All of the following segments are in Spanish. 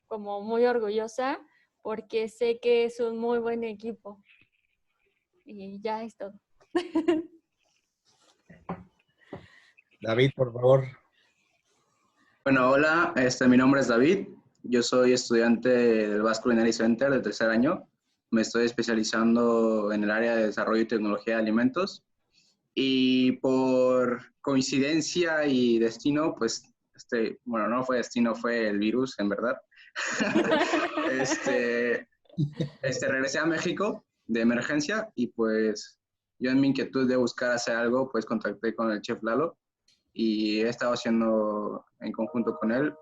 como muy orgullosa porque sé que es un muy buen equipo. Y ya es todo. David, por favor. Bueno, hola, mi nombre es David. Yo soy estudiante del Basque Culinary Center de tercer año. Me estoy especializando en el área de desarrollo y tecnología de alimentos. Y por coincidencia y destino, pues, bueno, no fue destino, fue el virus, en verdad. Regresé a México de emergencia y pues yo en mi inquietud de buscar hacer algo, pues contacté con el chef Lalo y he estado haciendo en conjunto con él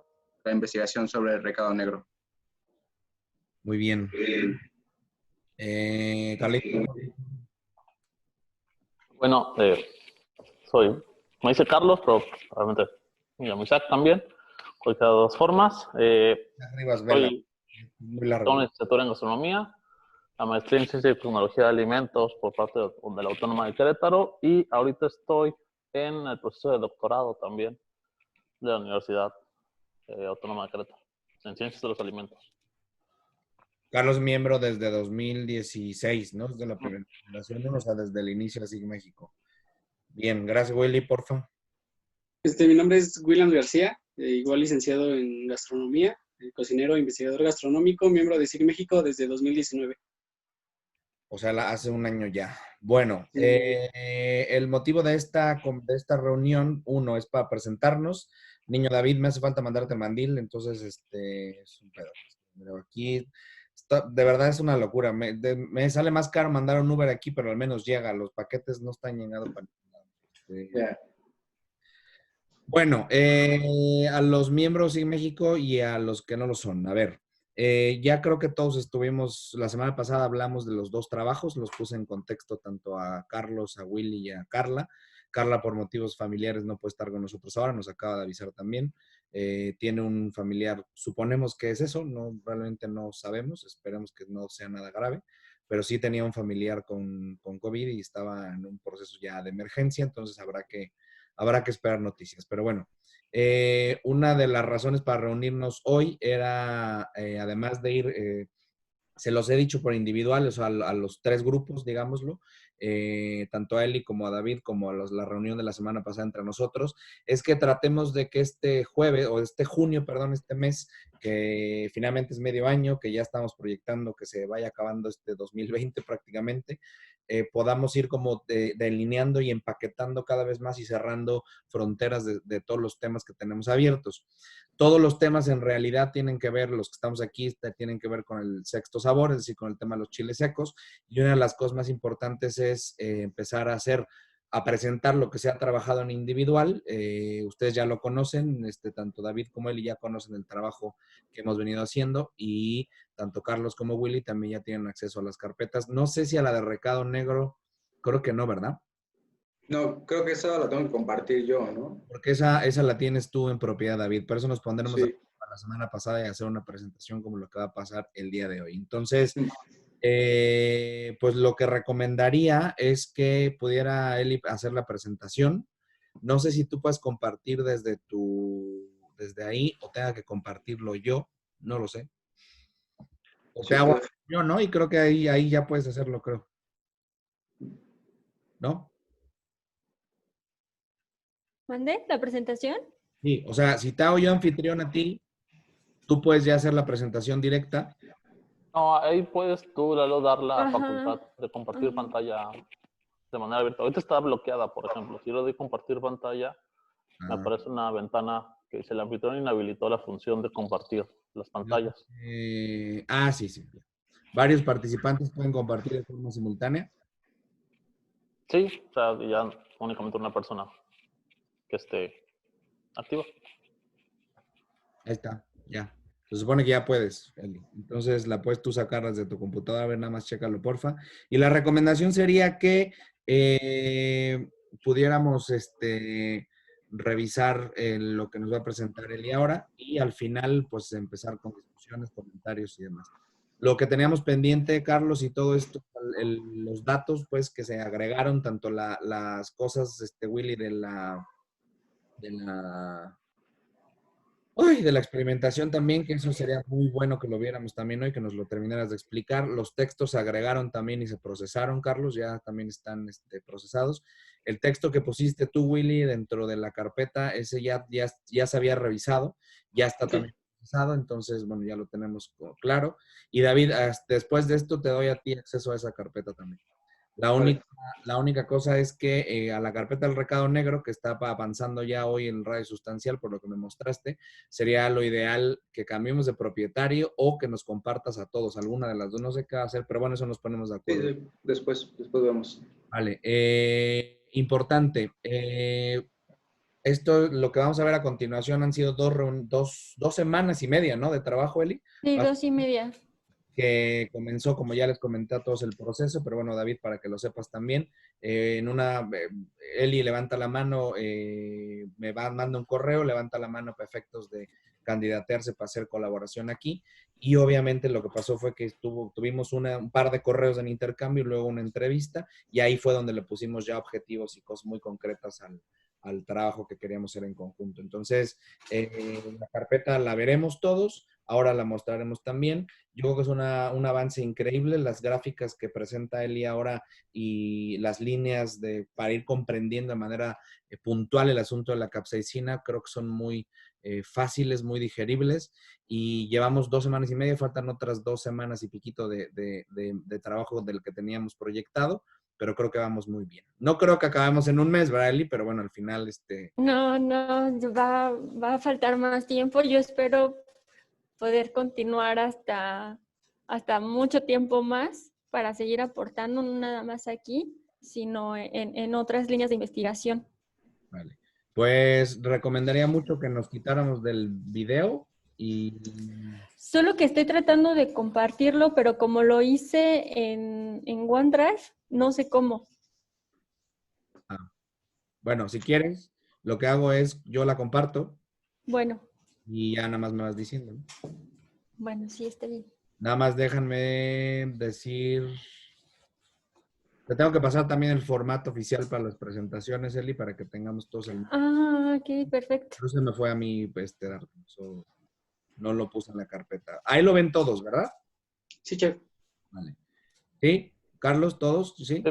la investigación sobre el recado negro. Muy bien. Carlito. Bueno, me dice Carlos, pero realmente me llamo Isaac también, cualquiera de dos formas. Arriba, vela. Muy largo. Tengo una licenciatura en gastronomía, la maestría en ciencia y tecnología de alimentos por parte de la Autónoma de Querétaro y ahorita estoy en el proceso de doctorado también de la Universidad Autónoma de Querétaro, en ciencias de los alimentos. Carlos, miembro desde 2016, ¿no? Desde la primera generación, o sea, desde el inicio de SIG México. Bien, gracias, Willy, porfa. Mi nombre es William García, igual licenciado en gastronomía, cocinero, investigador gastronómico, miembro de SIG México desde 2019. O sea, hace un año ya. Bueno, el motivo de esta reunión, uno, es para presentarnos. Niño David, me hace falta mandarte el mandil, entonces, es un pedo. Pero aquí, de verdad es una locura. Me sale más caro mandar un Uber aquí, pero al menos llega. Los paquetes no están llegando para nada. Bueno, a los miembros en México y a los que no lo son. A ver, ya creo que todos estuvimos, la semana pasada hablamos de los dos trabajos, los puse en contexto tanto a Carlos, a Willy y a Carla. Carla por motivos familiares no puede estar con nosotros ahora, nos acaba de avisar también. Tiene un familiar, suponemos que es eso, no, realmente no sabemos, esperemos que no sea nada grave, pero sí tenía un familiar con COVID y estaba en un proceso ya de emergencia, entonces habrá que esperar noticias. Pero bueno, una de las razones para reunirnos hoy era, además de ir, se los he dicho por individual, o sea, a los tres grupos, digámoslo, tanto a Eli como a David, como a la reunión de la semana pasada entre nosotros, es que tratemos de que este jueves, o este junio, perdón, este mes, que finalmente es medio año, que ya estamos proyectando que se vaya acabando este 2020 prácticamente, podamos ir como delineando y empaquetando cada vez más y cerrando fronteras de todos los temas que tenemos abiertos. Todos los temas en realidad tienen que ver, los que estamos aquí, tienen que ver con el sexto sabor, es decir, con el tema de los chiles secos. Y una de las cosas más importantes es empezar a presentar lo que se ha trabajado en individual. Ustedes ya lo conocen, tanto David como él ya conocen el trabajo que hemos venido haciendo y tanto Carlos como Willy también ya tienen acceso a las carpetas. No sé si a la de recado negro, creo que no, ¿verdad? No, creo que eso lo tengo que compartir yo, ¿no? Porque esa la tienes tú en propiedad, David. Por eso nos pondremos Sí. para la semana pasada y hacer una presentación como lo que va a pasar el día de hoy. Entonces, pues lo que recomendaría es que pudiera Eli hacer la presentación. No sé si tú puedes compartir desde ahí o tenga que compartirlo yo, no lo sé. O te hago yo, ¿no? Y creo que ahí ya puedes hacerlo, creo. ¿No? ¿Mandé la presentación? Sí, o sea, si te hago yo anfitrión a ti, tú puedes ya hacer la presentación directa. No, ahí puedes tú, Lalo, dar la Ajá. facultad de compartir pantalla de manera virtual. Ahorita está bloqueada, por ejemplo. Si yo le doy compartir pantalla, me aparece una ventana que dice el anfitrión inhabilitó la función de compartir las pantallas. Sí, sí. ¿Varios participantes pueden compartir de forma simultánea? Sí, o sea, ya únicamente una persona que esté activa. Ahí está, ya. Se supone que ya puedes, Eli. Entonces la puedes tú sacar desde tu computadora, a ver, nada más chécalo, porfa. Y la recomendación sería que pudiéramos revisar lo que nos va a presentar Eli ahora y al final, pues empezar con discusiones, comentarios y demás. Lo que teníamos pendiente, Carlos, y todo esto, los datos, pues, que se agregaron, tanto las cosas, Willy, de la Uy, de la experimentación también, que eso sería muy bueno que lo viéramos también hoy, que nos lo terminaras de explicar. Los textos se agregaron también y se procesaron, Carlos, ya también están procesados. El texto que pusiste tú, Willy, dentro de la carpeta, ese ya se había revisado, ya está Ok, también procesado, entonces, bueno, ya lo tenemos claro. Y David, después de esto te doy a ti acceso a esa carpeta también. La Vale. única, la única cosa es que a la carpeta del recado negro, que está avanzando ya hoy en radio sustancial, por lo que me mostraste, sería lo ideal que cambiemos de propietario o que nos compartas a todos. Alguna de las dos, no sé qué hacer, pero bueno, eso nos ponemos de Sí, acuerdo. sí, después vemos. Vale. Importante. Esto, lo que vamos a ver a continuación han sido dos semanas y media, ¿no? De trabajo, Eli. Sí, 2:30. Que comenzó, como ya les comenté a todos, el proceso, pero bueno, David, para que lo sepas también, Eli levanta la mano, manda un correo, levanta la mano para efectos de candidatearse para hacer colaboración aquí, y obviamente lo que pasó fue que tuvimos un par de correos en intercambio y luego una entrevista, y ahí fue donde le pusimos ya objetivos y cosas muy concretas al trabajo que queríamos hacer en conjunto. Entonces, la carpeta la veremos todos, ahora la mostraremos también. Yo creo que es un avance increíble, las gráficas que presenta Eli ahora y las líneas para ir comprendiendo de manera puntual el asunto de la capsaicina, creo que son muy fáciles, muy digeribles, y llevamos 2 semanas y media, faltan otras 2 semanas y piquito de trabajo del que teníamos proyectado, pero creo que vamos muy bien. No creo que acabemos en un mes, ¿verdad, Eli? Pero bueno, al final, No, no, va a faltar más tiempo. Yo espero poder continuar hasta mucho tiempo más para seguir aportando, no nada más aquí, sino en otras líneas de investigación. vale. Pues recomendaría mucho que nos quitáramos del video y Solo que estoy tratando de compartirlo, pero como lo hice en OneDrive, no sé cómo. bueno, si quieres, lo que hago es, yo la comparto Bueno, y ya nada más me vas diciendo, ¿no? bueno, sí, está bien. Nada más déjame decir, te tengo que pasar también el formato oficial para las presentaciones, Eli, para que tengamos todos el... Ah, ok, perfecto. No se me fue a mí dar, no lo puse en la carpeta. Ahí lo ven todos, ¿verdad? sí, chef. Vale. ¿Sí? Carlos, todos, ¿sí? Sí,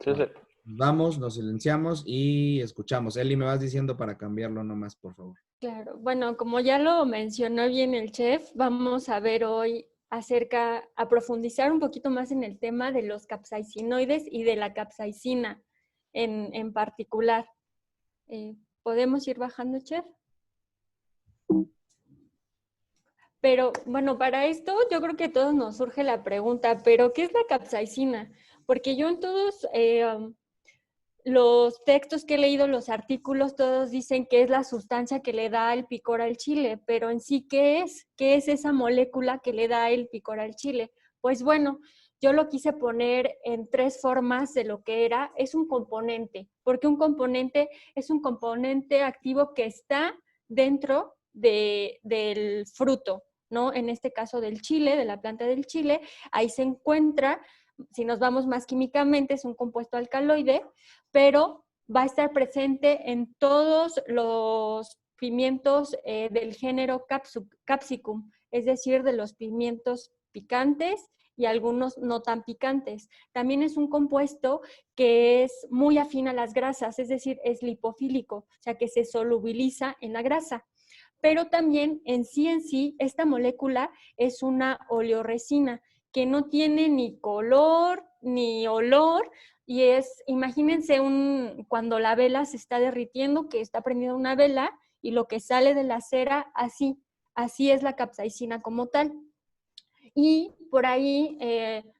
sí, sí. Nos vamos, nos silenciamos y escuchamos. Eli, me vas diciendo para cambiarlo nomás, por favor. Claro, bueno, como ya lo mencionó bien el chef, vamos a ver hoy a profundizar un poquito más en el tema de los capsaicinoides y de la capsaicina en particular. ¿Podemos ir bajando, chef? Pero bueno, para esto yo creo que a todos nos surge la pregunta, ¿pero qué es la capsaicina? Porque yo en todos los textos que he leído, los artículos, todos dicen que es la sustancia que le da el picor al chile, pero en sí, ¿qué es? ¿Qué es esa molécula que le da el picor al chile? Pues bueno, yo lo quise poner en 3 formas de lo que era. Es un componente, porque un componente es un componente activo que está dentro del fruto, ¿no? En este caso del chile, de la planta del chile, ahí se encuentra. Si nos vamos más químicamente, es un compuesto alcaloide, pero va a estar presente en todos los pimientos del género Capsicum, es decir, de los pimientos picantes y algunos no tan picantes. También es un compuesto que es muy afín a las grasas, es decir, es lipofílico, o sea que se solubiliza en la grasa. Pero también en sí, esta molécula es una oleoresina que no tiene ni color ni olor, y imagínense cuando la vela se está derritiendo, que está prendida una vela y lo que sale de la cera, así es la capsaicina como tal. Y por ahí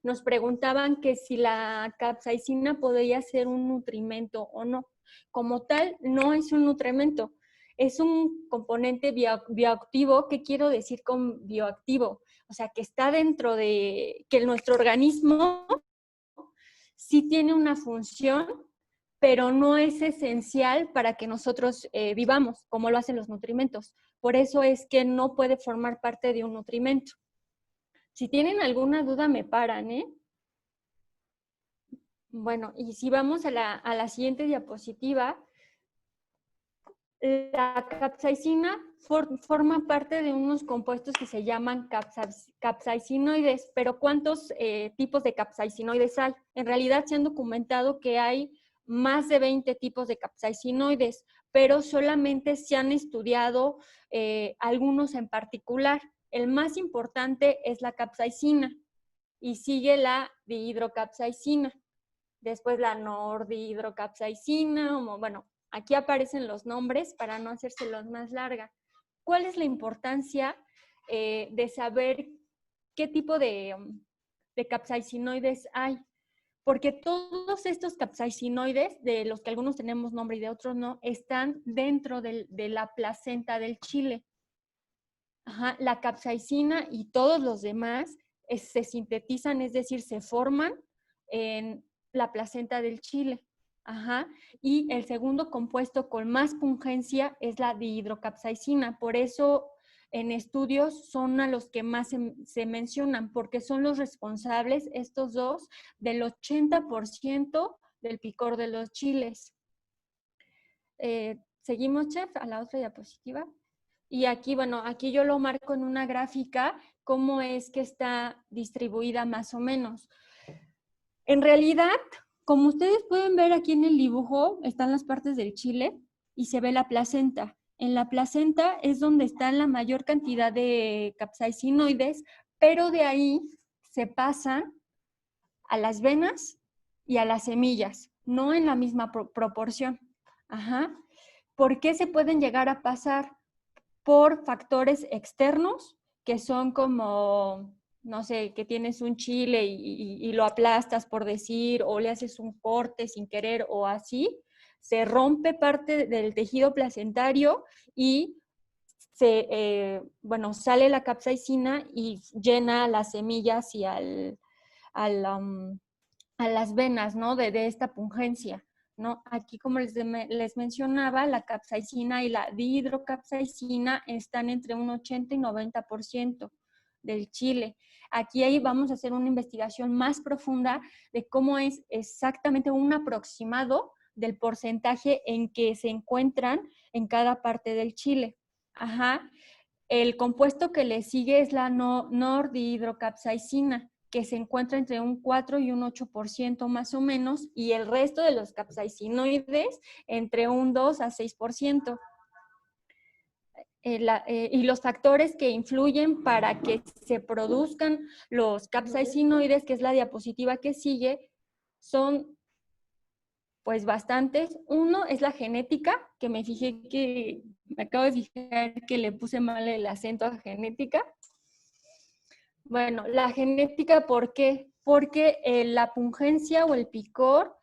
nos preguntaban que si la capsaicina podía ser un nutrimento o no. Como tal, no es un nutrimento, es un componente bioactivo. ¿Qué quiero decir con bioactivo? O sea, que está dentro que nuestro organismo sí tiene una función, pero no es esencial para que nosotros vivamos, como lo hacen los nutrimentos. Por eso es que no puede formar parte de un nutrimento. Si tienen alguna duda, me paran, ¿eh? Bueno, y si vamos a la siguiente diapositiva, la capsaicina forma parte de unos compuestos que se llaman capsaicinoides, pero ¿cuántos tipos de capsaicinoides hay? En realidad se han documentado que hay más de 20 tipos de capsaicinoides, pero solamente se han estudiado algunos en particular. El más importante es la capsaicina y sigue la dihidrocapsaicina, después la nordihidrocapsaicina, bueno, aquí aparecen los nombres para no hacérselos más larga. ¿Cuál es la importancia de saber qué tipo de capsaicinoides hay? Porque todos estos capsaicinoides, de los que algunos tenemos nombre y de otros no, están dentro de la placenta del chile. Ajá, la capsaicina y todos los demás se sintetizan, es decir, se forman en la placenta del chile. Ajá. Y el segundo compuesto con más pungencia es la dihidrocapsaicina. Por eso en estudios son a los que más se mencionan, porque son los responsables, estos dos, del 80% del picor de los chiles. Seguimos, chef, a la otra diapositiva. Y aquí, bueno, aquí yo lo marco en una gráfica, cómo es que está distribuida más o menos. En realidad, como ustedes pueden ver aquí en el dibujo, están las partes del chile y se ve la placenta. En la placenta es donde está la mayor cantidad de capsaicinoides, pero de ahí se pasa a las venas y a las semillas, no en la misma proporción. Ajá. ¿Por qué se pueden llegar a pasar? Por factores externos, que son como, no sé, que tienes un chile y lo aplastas, por decir, o le haces un corte sin querer o así, se rompe parte del tejido placentario y sale la capsaicina y llena las semillas y a las venas, ¿no? De esta pungencia, ¿no? Aquí, como les mencionaba, la capsaicina y la dihidrocapsaicina están entre un 80 y 90% del chile. Aquí ahí vamos a hacer una investigación más profunda de cómo es exactamente un aproximado del porcentaje en que se encuentran en cada parte del chile. Ajá. El compuesto que le sigue es la nordihidrocapsaicina, que se encuentra entre un 4 y un 8% más o menos, y el resto de los capsaicinoides entre un 2 a 6%. Y los factores que influyen para que se produzcan los capsaicinoides, que es la diapositiva que sigue, son pues bastantes. Uno es la genética, que me acabo de fijar que le puse mal el acento a genética. Bueno, la genética, ¿por qué? Porque la pungencia o el picor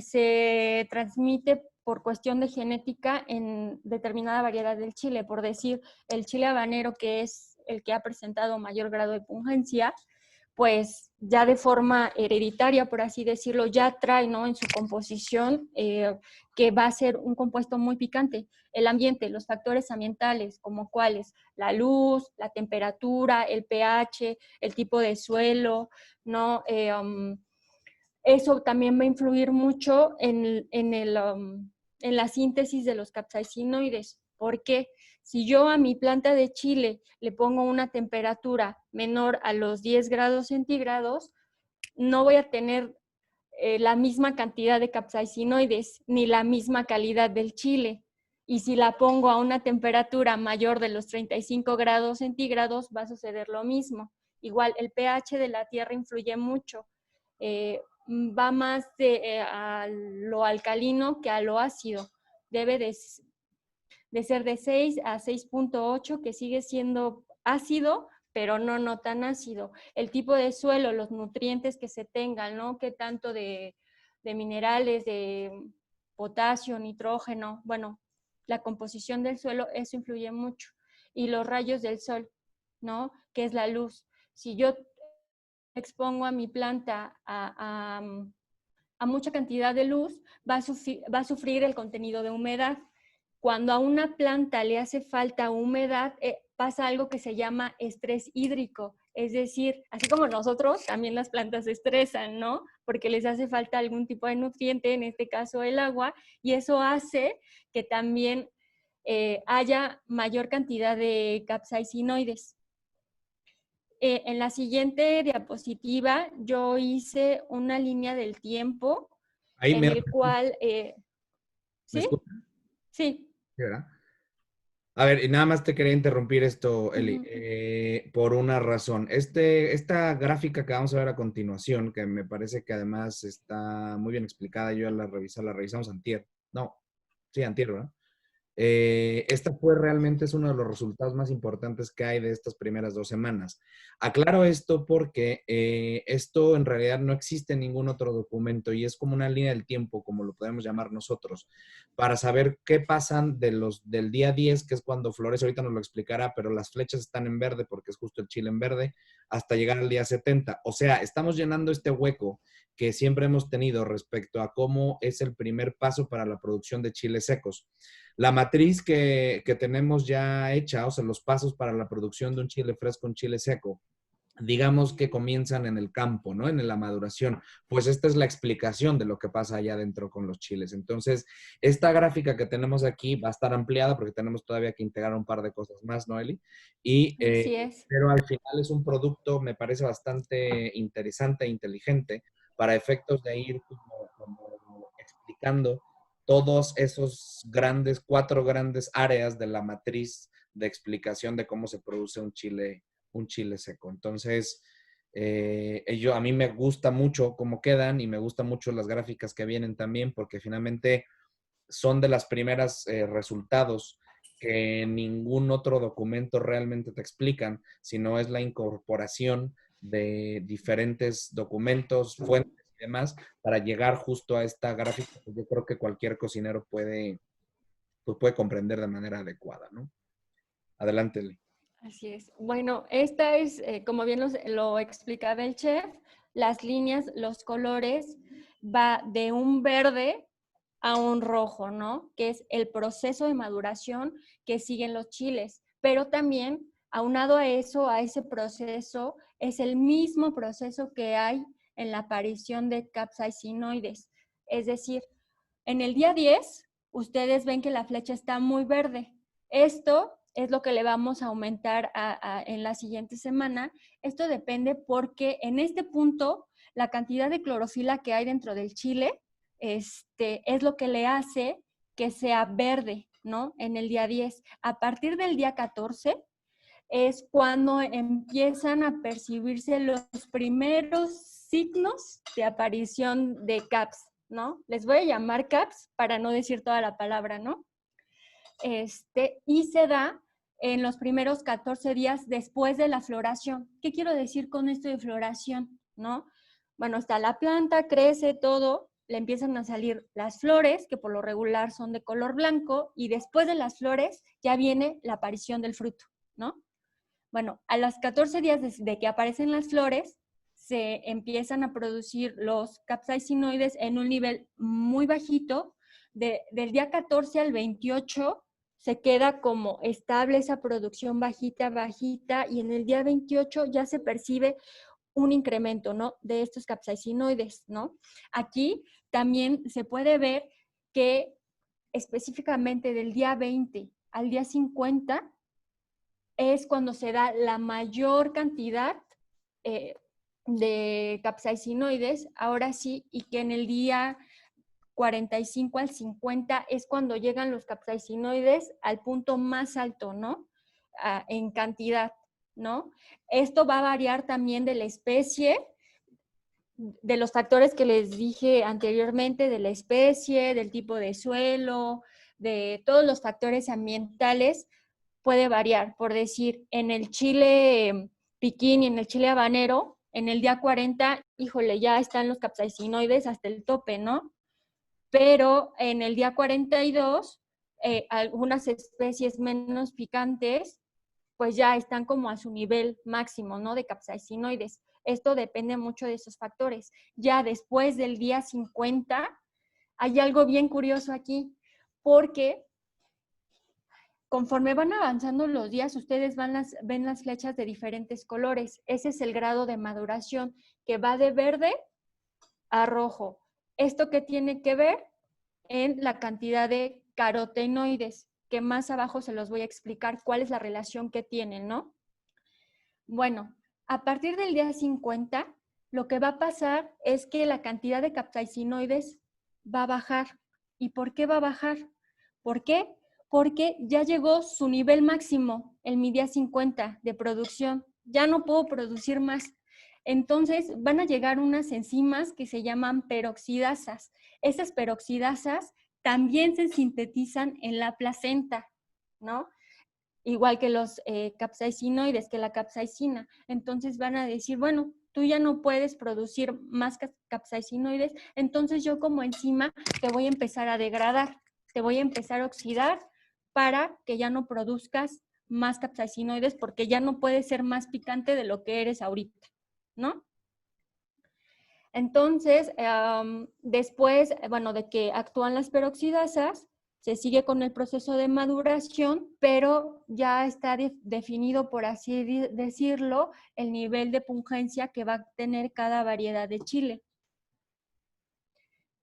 se transmite por cuestión de genética en determinada variedad del chile. Por decir, el chile habanero, que es el que ha presentado mayor grado de pungencia, pues ya de forma hereditaria, por así decirlo, ya trae, ¿no?, en su composición que va a ser un compuesto muy picante. El ambiente, los factores ambientales, como cuáles, la luz, la temperatura, el pH, el tipo de suelo, ¿no? Eso también va a influir mucho en la síntesis de los capsaicinoides. ¿Por qué? Si yo a mi planta de chile le pongo una temperatura menor a los 10 grados centígrados, no voy a tener la misma cantidad de capsaicinoides ni la misma calidad del chile. Y si la pongo a una temperatura mayor de los 35 grados centígrados, va a suceder lo mismo. Igual, el pH de la tierra influye mucho. Va más a lo alcalino que a lo ácido. Debe de ser de 6 a 6.8, que sigue siendo ácido, pero no tan ácido. El tipo de suelo, los nutrientes que se tengan, ¿no? Qué tanto de minerales, de potasio, nitrógeno, bueno, la composición del suelo, eso influye mucho. Y los rayos del sol, ¿no? Que es la luz. Si yo expongo a mi planta a mucha cantidad de luz, va a sufrir el contenido de humedad. Cuando a una planta le hace falta humedad, pasa algo que se llama estrés hídrico. Es decir, así como nosotros, también las plantas se estresan, ¿no? Porque les hace falta algún tipo de nutriente, en este caso el agua, y eso hace que también haya mayor cantidad de capsaicinoides. En la siguiente diapositiva yo hice una línea del tiempo Ahí en el cual... ¿Me ¿sí? escuchan? Sí. Sí, ¿verdad? A ver, y nada más te quería interrumpir esto, Eli, por una razón. Esta gráfica que vamos a ver a continuación, que me parece que además está muy bien explicada, yo ya la revisamos antier. No, sí, antier, ¿verdad? Esta fue realmente es uno de los resultados más importantes que hay de estas primeras 2 semanas. Aclaro esto porque esto en realidad no existe en ningún otro documento y es como una línea del tiempo, como lo podemos llamar nosotros, para saber qué pasan del día 10, que es cuando florece, ahorita nos lo explicará, pero las flechas están en verde porque es justo el chile en verde, hasta llegar al día 70. O sea, estamos llenando este hueco que siempre hemos tenido respecto a cómo es el primer paso para la producción de chiles secos. La matriz que tenemos ya hecha, o sea, los pasos para la producción de un chile fresco, un chile seco, digamos que comienzan en el campo, ¿no? En la maduración. Pues esta es la explicación de lo que pasa allá adentro con los chiles. Entonces, esta gráfica que tenemos aquí va a estar ampliada porque tenemos todavía que integrar un par de cosas más, ¿no, Eli? Así es. Pero al final es un producto, me parece bastante interesante e inteligente para efectos de ir como explicando todos esos 4 grandes áreas de la matriz de explicación de cómo se produce un chile seco. Entonces, a mí me gusta mucho cómo quedan y me gustan mucho las gráficas que vienen también porque finalmente son de las primeras resultados que ningún otro documento realmente te explican, sino es la incorporación de diferentes documentos, fuentes y demás para llegar justo a esta gráfica que yo creo que cualquier cocinero puede comprender de manera adecuada, ¿no? Adelante, Lee. Así es. Bueno, esta es, como bien lo explicaba el chef, las líneas, los colores, va de un verde a un rojo, ¿no? Que es el proceso de maduración que siguen los chiles. Pero también, aunado a eso, a ese proceso, es el mismo proceso que hay en la aparición de capsaicinoides. Es decir, en el día 10, ustedes ven que la flecha está muy verde. Esto es lo que le vamos a aumentar en la siguiente semana. Esto depende porque en este punto la cantidad de clorofila que hay dentro del chile es lo que le hace que sea verde, ¿no? En el día 10. A partir del día 14 es cuando empiezan a percibirse los primeros signos de aparición de CAPS, ¿no? Les voy a llamar CAPS para no decir toda la palabra, ¿no? Y se da en los primeros 14 días después de la floración. ¿Qué quiero decir con esto de floración? ¿No? Bueno, está la planta, crece todo, le empiezan a salir las flores, que por lo regular son de color blanco, y después de las flores ya viene la aparición del fruto, ¿no? Bueno, a los 14 días de que aparecen las flores, se empiezan a producir los capsaicinoides en un nivel muy bajito. Del día 14 al 28 se queda como estable esa producción bajita, bajita, y en el día 28 ya se percibe un incremento, ¿no? De estos capsaicinoides, ¿no? Aquí también se puede ver que específicamente del día 20 al día 50 es cuando se da la mayor cantidad de capsaicinoides, ahora sí, y que en el día 45 al 50 es cuando llegan los capsaicinoides al punto más alto, ¿no? En cantidad, ¿no? Esto va a variar también de la especie, de los factores que les dije anteriormente, de la especie, del tipo de suelo, de todos los factores ambientales, puede variar. Por decir, en el chile piquín y en el chile habanero, en el día 40, híjole, ya están los capsaicinoides hasta el tope, ¿no? Pero en el día 42, algunas especies menos picantes, pues ya están como a su nivel máximo, ¿no? De capsaicinoides. Esto depende mucho de esos factores. Ya después del día 50, hay algo bien curioso aquí, porque conforme van avanzando los días, ustedes ven las flechas de diferentes colores. Ese es el grado de maduración que va de verde a rojo. ¿Esto qué tiene que ver? En la cantidad de carotenoides. que más abajo se los voy a explicar cuál es la relación que tienen, ¿no? Bueno, a partir del día 50, lo que va a pasar es que la cantidad de capsaicinoides va a bajar. ¿Y por qué va a bajar? ¿Por qué? Porque ya llegó su nivel máximo, en mi día 50 de producción. Ya no puedo producir más. Entonces van a llegar unas enzimas que se llaman peroxidasas. Esas peroxidasas también se sintetizan en la placenta, ¿no? Igual que los capsaicinoides, que la capsaicina. Entonces van a decir, bueno, tú ya no puedes producir más capsaicinoides, entonces yo como enzima te voy a empezar a degradar, te voy a empezar a oxidar para que ya no produzcas más capsaicinoides porque ya no puedes ser más picante de lo que eres ahorita, ¿no? Entonces, después, bueno, de que actúan las peroxidasas, se sigue con el proceso de maduración, pero ya está definido, por así decirlo, el nivel de pungencia que va a tener cada variedad de chile.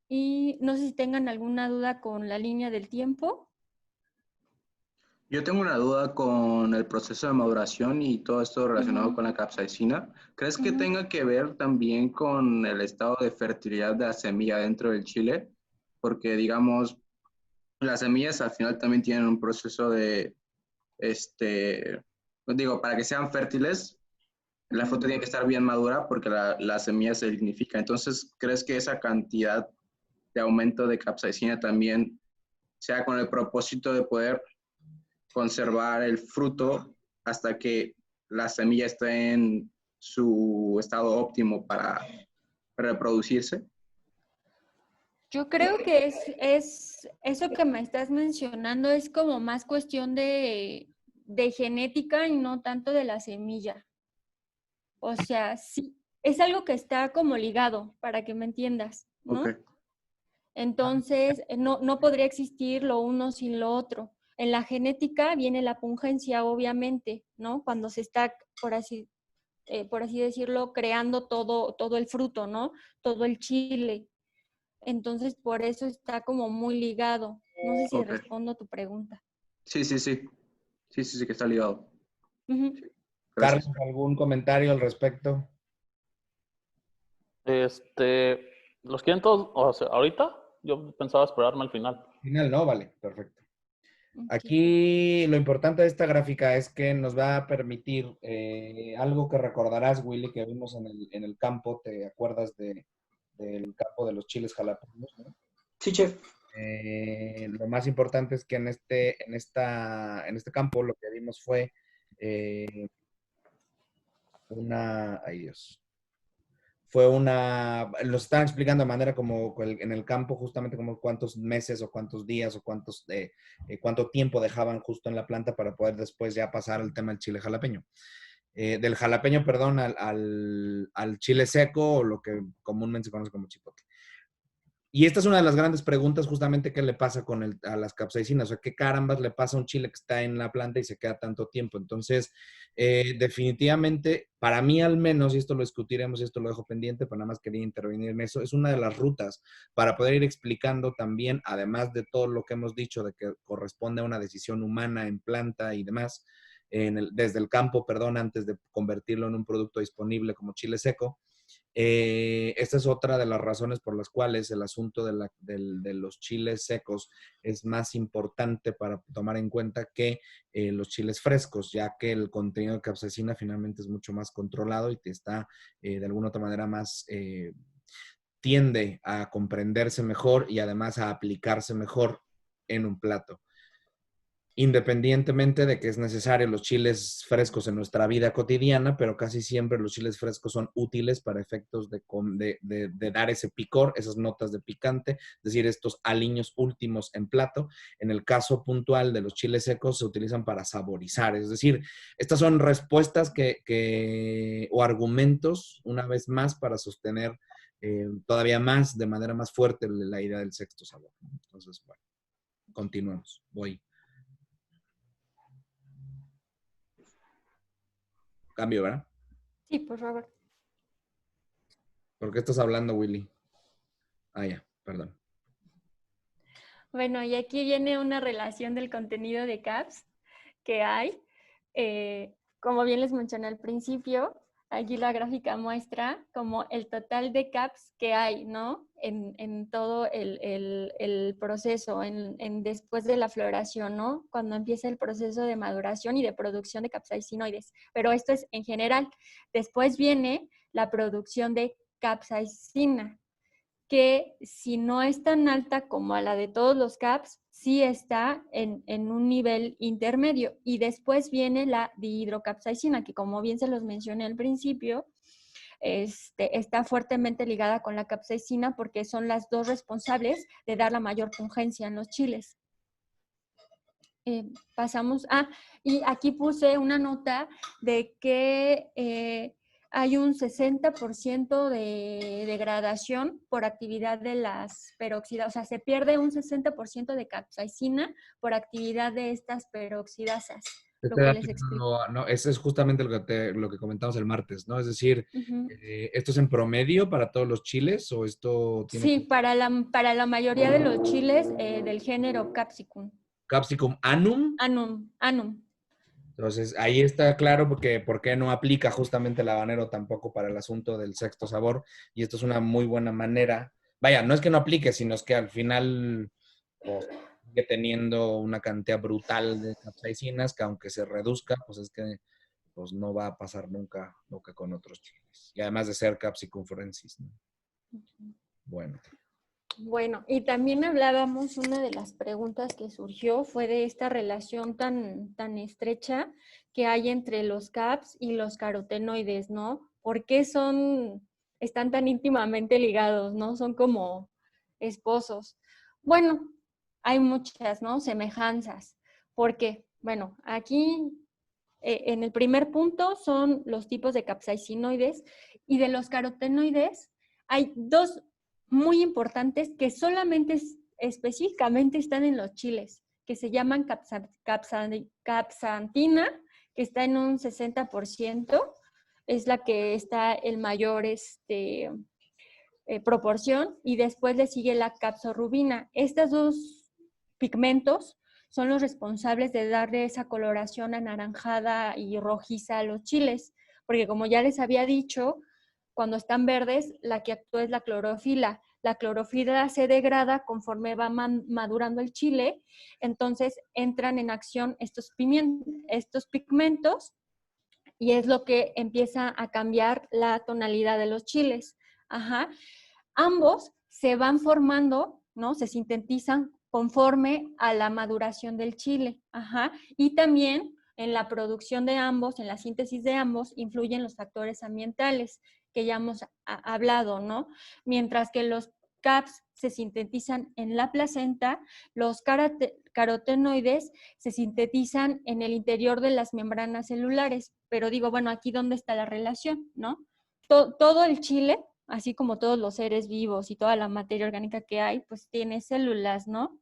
Y no sé si tengan alguna duda con la línea del tiempo. Yo tengo una duda con el proceso de maduración y todo esto relacionado con la capsaicina. ¿Crees que tenga que ver también con el estado de fertilidad de la semilla dentro del chile? Porque, digamos, las semillas al final también tienen un proceso de, digo, para que sean fértiles, la fruta tiene que estar bien madura porque la semilla se lignifica. Entonces, ¿crees que esa cantidad de aumento de capsaicina también sea con el propósito de poder conservar el fruto hasta que la semilla esté en su estado óptimo para reproducirse? Yo creo que es eso que me estás mencionando es como más cuestión de genética y no tanto de la semilla. O sea, sí, es algo que está como ligado, para que me entiendas, ¿no? Ok. Entonces, no podría existir lo uno sin lo otro. En la genética viene la pungencia, obviamente, ¿no? Cuando se está, por así decirlo, creando todo el fruto, ¿no? Todo el chile. Entonces, por eso está como muy ligado. No sé si Ok. respondo a tu pregunta. Sí, sí, sí. Sí, sí, sí, que está ligado. Ujú. Gracias. Carlos, ¿algún comentario al respecto? ¿Los quieren todos, o sea, ahorita? Yo pensaba esperarme al final. Final, no, vale, perfecto. Ok. Aquí lo importante de esta gráfica es que nos va a permitir algo que recordarás, Willy, que vimos en el campo. ¿Te acuerdas del campo de los chiles jalapeños, ¿no? Sí, chef. Lo más importante es que en este campo lo que vimos fue ay Dios, los estaban explicando de manera como en el campo, justamente como cuántos meses o cuántos días o cuánto tiempo dejaban justo en la planta para poder después ya pasar al tema del chile jalapeño. Del jalapeño, perdón, al chile seco o lo que comúnmente se conoce como chipotle. Y esta es una de las grandes preguntas justamente qué le pasa a las capsaicinas, o sea, qué carambas le pasa a un chile que está en la planta y se queda tanto tiempo. Entonces, definitivamente, para mí al menos, y esto lo discutiremos y esto lo dejo pendiente, pero nada más quería intervenir en eso, es una de las rutas para poder ir explicando también, además de todo lo que hemos dicho de que corresponde a una decisión humana en planta y demás, desde el campo, perdón, antes de convertirlo en un producto disponible como chile seco. Esta es otra de las razones por las cuales el asunto de los chiles secos es más importante para tomar en cuenta que los chiles frescos, ya que el contenido de capsaicina finalmente es mucho más controlado y te está de alguna otra manera más, tiende a comprenderse mejor y además a aplicarse mejor en un plato. Independientemente de que es necesario los chiles frescos en nuestra vida cotidiana, pero casi siempre los chiles frescos son útiles para efectos de dar ese picor, esas notas de picante, es decir, estos aliños últimos en plato. En el caso puntual de los chiles secos se utilizan para saborizar, es decir, estas son respuestas o argumentos, una vez más, para sostener todavía más, de manera más fuerte, la idea del sexto sabor. Entonces, bueno, continuemos. Voy. Cambio, ¿verdad? Sí, por favor. ¿Por qué estás hablando, Willy? Ah, ya, perdón. Bueno, y aquí viene una relación del contenido de CAPS que hay. Como bien les mencioné al principio, aquí la gráfica muestra como el total de CAPS que hay, ¿no? En todo el proceso, después de la floración, ¿no? Cuando empieza el proceso de maduración y de producción de capsaicinoides. Pero esto es en general. Después viene la producción de capsaicina, que si no es tan alta como a la de todos los CAPS, sí está en un nivel intermedio. Y después viene la dihidrocapsaicina, que como bien se los mencioné al principio, está fuertemente ligada con la capsaicina porque son las dos responsables de dar la mayor pungencia en los chiles. Pasamos, y aquí puse una nota de que hay un 60% de degradación por actividad de las peroxidas, o sea, se pierde un 60% de capsaicina por actividad de estas peroxidasas, lo Este que dato les explico. no, ese es justamente lo que comentamos el martes, ¿no? Es decir, ¿esto es en promedio para todos los chiles o esto tiene Sí, para la mayoría de los chiles del género Capsicum. Capsicum annum? Anum. Entonces, ahí está claro porque por qué no aplica justamente el habanero tampoco para el asunto del sexto sabor. Y esto es una muy buena manera. Vaya, no es que no aplique, sino es que al final pues, sigue teniendo una cantidad brutal de capsaicinas que aunque se reduzca, pues es que pues no va a pasar nunca con otros chiles. Y además de ser Capsicum forensis, ¿no? Bueno. Bueno, y también hablábamos, una de las preguntas que surgió fue de esta relación tan estrecha que hay entre los CAPS y los carotenoides, ¿no? ¿Por qué están tan íntimamente ligados, ¿no? Son como esposos. Bueno, hay muchas, ¿no? Semejanzas. ¿Por qué? Bueno, aquí en el primer punto son los tipos de capsaicinoides y de los carotenoides hay dos muy importantes que solamente específicamente están en los chiles, que se llaman capsantina, que está en un 60%, es la que está el mayor proporción, y después le sigue la capsorubina. Estos dos pigmentos son los responsables de darle esa coloración anaranjada y rojiza a los chiles, porque como ya les había dicho, cuando están verdes, la que actúa es la clorofila. La clorofila se degrada conforme va madurando el chile, entonces entran en acción estos pigmentos y es lo que empieza a cambiar la tonalidad de los chiles. Ajá. Ambos se van formando, ¿no? Se sintetizan conforme a la maduración del chile. Ajá. Y también en la producción de ambos, en la síntesis de ambos, influyen los factores ambientales que ya hemos hablado, ¿no? Mientras que los CAPS se sintetizan en la placenta, los carotenoides se sintetizan en el interior de las membranas celulares. Pero digo, bueno, aquí dónde está la relación, ¿no? Todo el chile, así como todos los seres vivos y toda la materia orgánica que hay, pues tiene células, ¿no?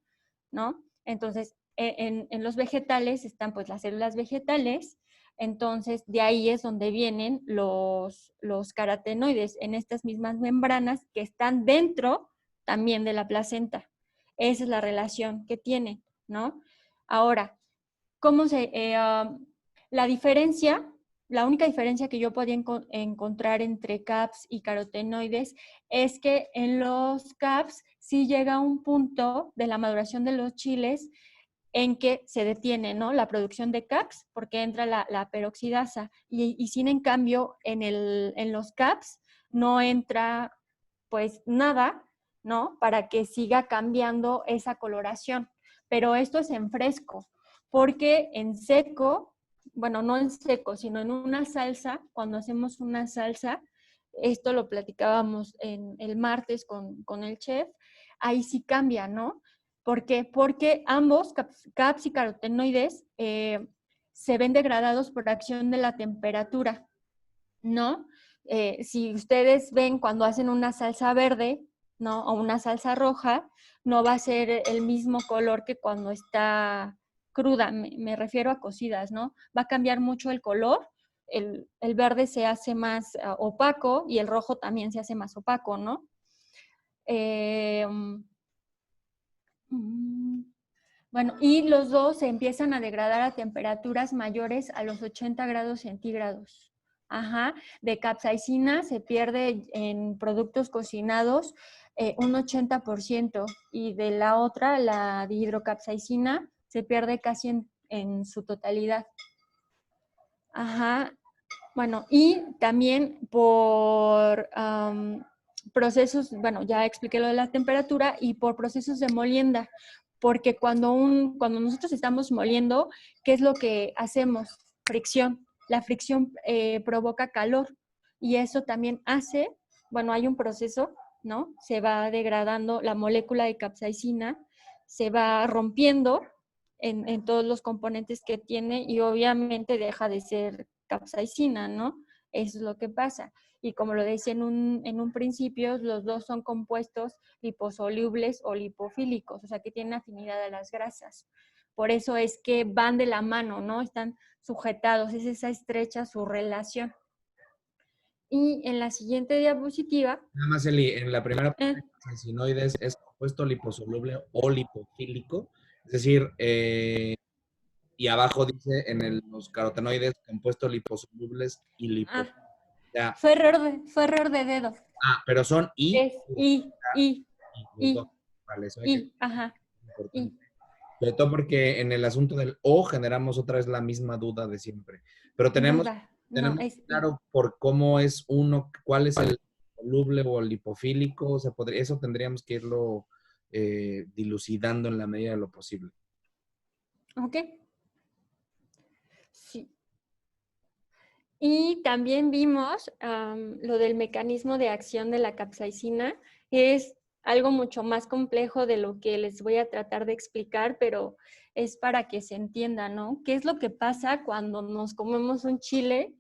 Entonces, en los vegetales están pues las células vegetales, entonces de ahí es donde vienen los carotenoides, en estas mismas membranas que están dentro también de la placenta. Esa es la relación que tienen, ¿no? Ahora, la diferencia, la única diferencia que yo podía encontrar entre CAPS y carotenoides es que en los CAPS sí llega un punto de la maduración de los chiles en que se detiene, ¿no? La producción de CAPS porque entra la peroxidasa y sin en cambio en los CAPS no entra pues nada, ¿no? Para que siga cambiando esa coloración. Pero esto es en fresco, porque en seco, bueno, no en seco, sino en una salsa, cuando hacemos una salsa, esto lo platicábamos el martes con el chef, ahí sí cambia, ¿no? ¿Por qué? Porque ambos, CAPS y carotenoides, se ven degradados por acción de la temperatura, ¿no? Si ustedes ven cuando hacen una salsa verde, ¿no? O una salsa roja, no va a ser el mismo color que cuando está cruda, me refiero a cocidas, ¿no? Va a cambiar mucho el color, el verde se hace más opaco y el rojo también se hace más opaco, ¿no? Bueno, y los dos se empiezan a degradar a temperaturas mayores a los 80 grados centígrados. Ajá, de capsaicina se pierde en productos cocinados un 80% y de la otra, la dihidrocapsaicina, se pierde casi en su totalidad. Ajá, bueno, y también por procesos, bueno, ya expliqué lo de la temperatura, y por procesos de molienda, porque cuando nosotros estamos moliendo, ¿qué es lo que hacemos? Fricción. La fricción provoca calor y eso también hace, bueno, hay un proceso, ¿no? Se va degradando la molécula de capsaicina, se va rompiendo en todos los componentes que tiene y obviamente deja de ser capsaicina, ¿no? Eso es lo que pasa. Y como lo decía en un principio, los dos son compuestos liposolubles o lipofílicos, o sea, que tienen afinidad a las grasas. Por eso es que van de la mano, ¿no? Están sujetados, es esa estrecha su relación. Y en la siguiente diapositiva... Nada más, Eli, en la primera parte, capsaicinoides es compuesto liposoluble o lipofílico, es decir, y abajo dice los carotenoides compuestos liposolubles y lipofílicos. Ah, fue error de dedo. Pero son Es los dos. Vale, eso hay que ajá. importante. Sobre todo porque en el asunto del O generamos otra vez la misma duda de siempre. Pero tenemos claro por cómo es uno, cuál es el soluble o el lipofílico, o sea, eso tendríamos que irlo dilucidando en la medida de lo posible. Ok. Sí. Y también vimos lo del mecanismo de acción de la capsaicina. Es algo mucho más complejo de lo que les voy a tratar de explicar, pero es para que se entienda, ¿no? ¿Qué es lo que pasa cuando nos comemos un chile?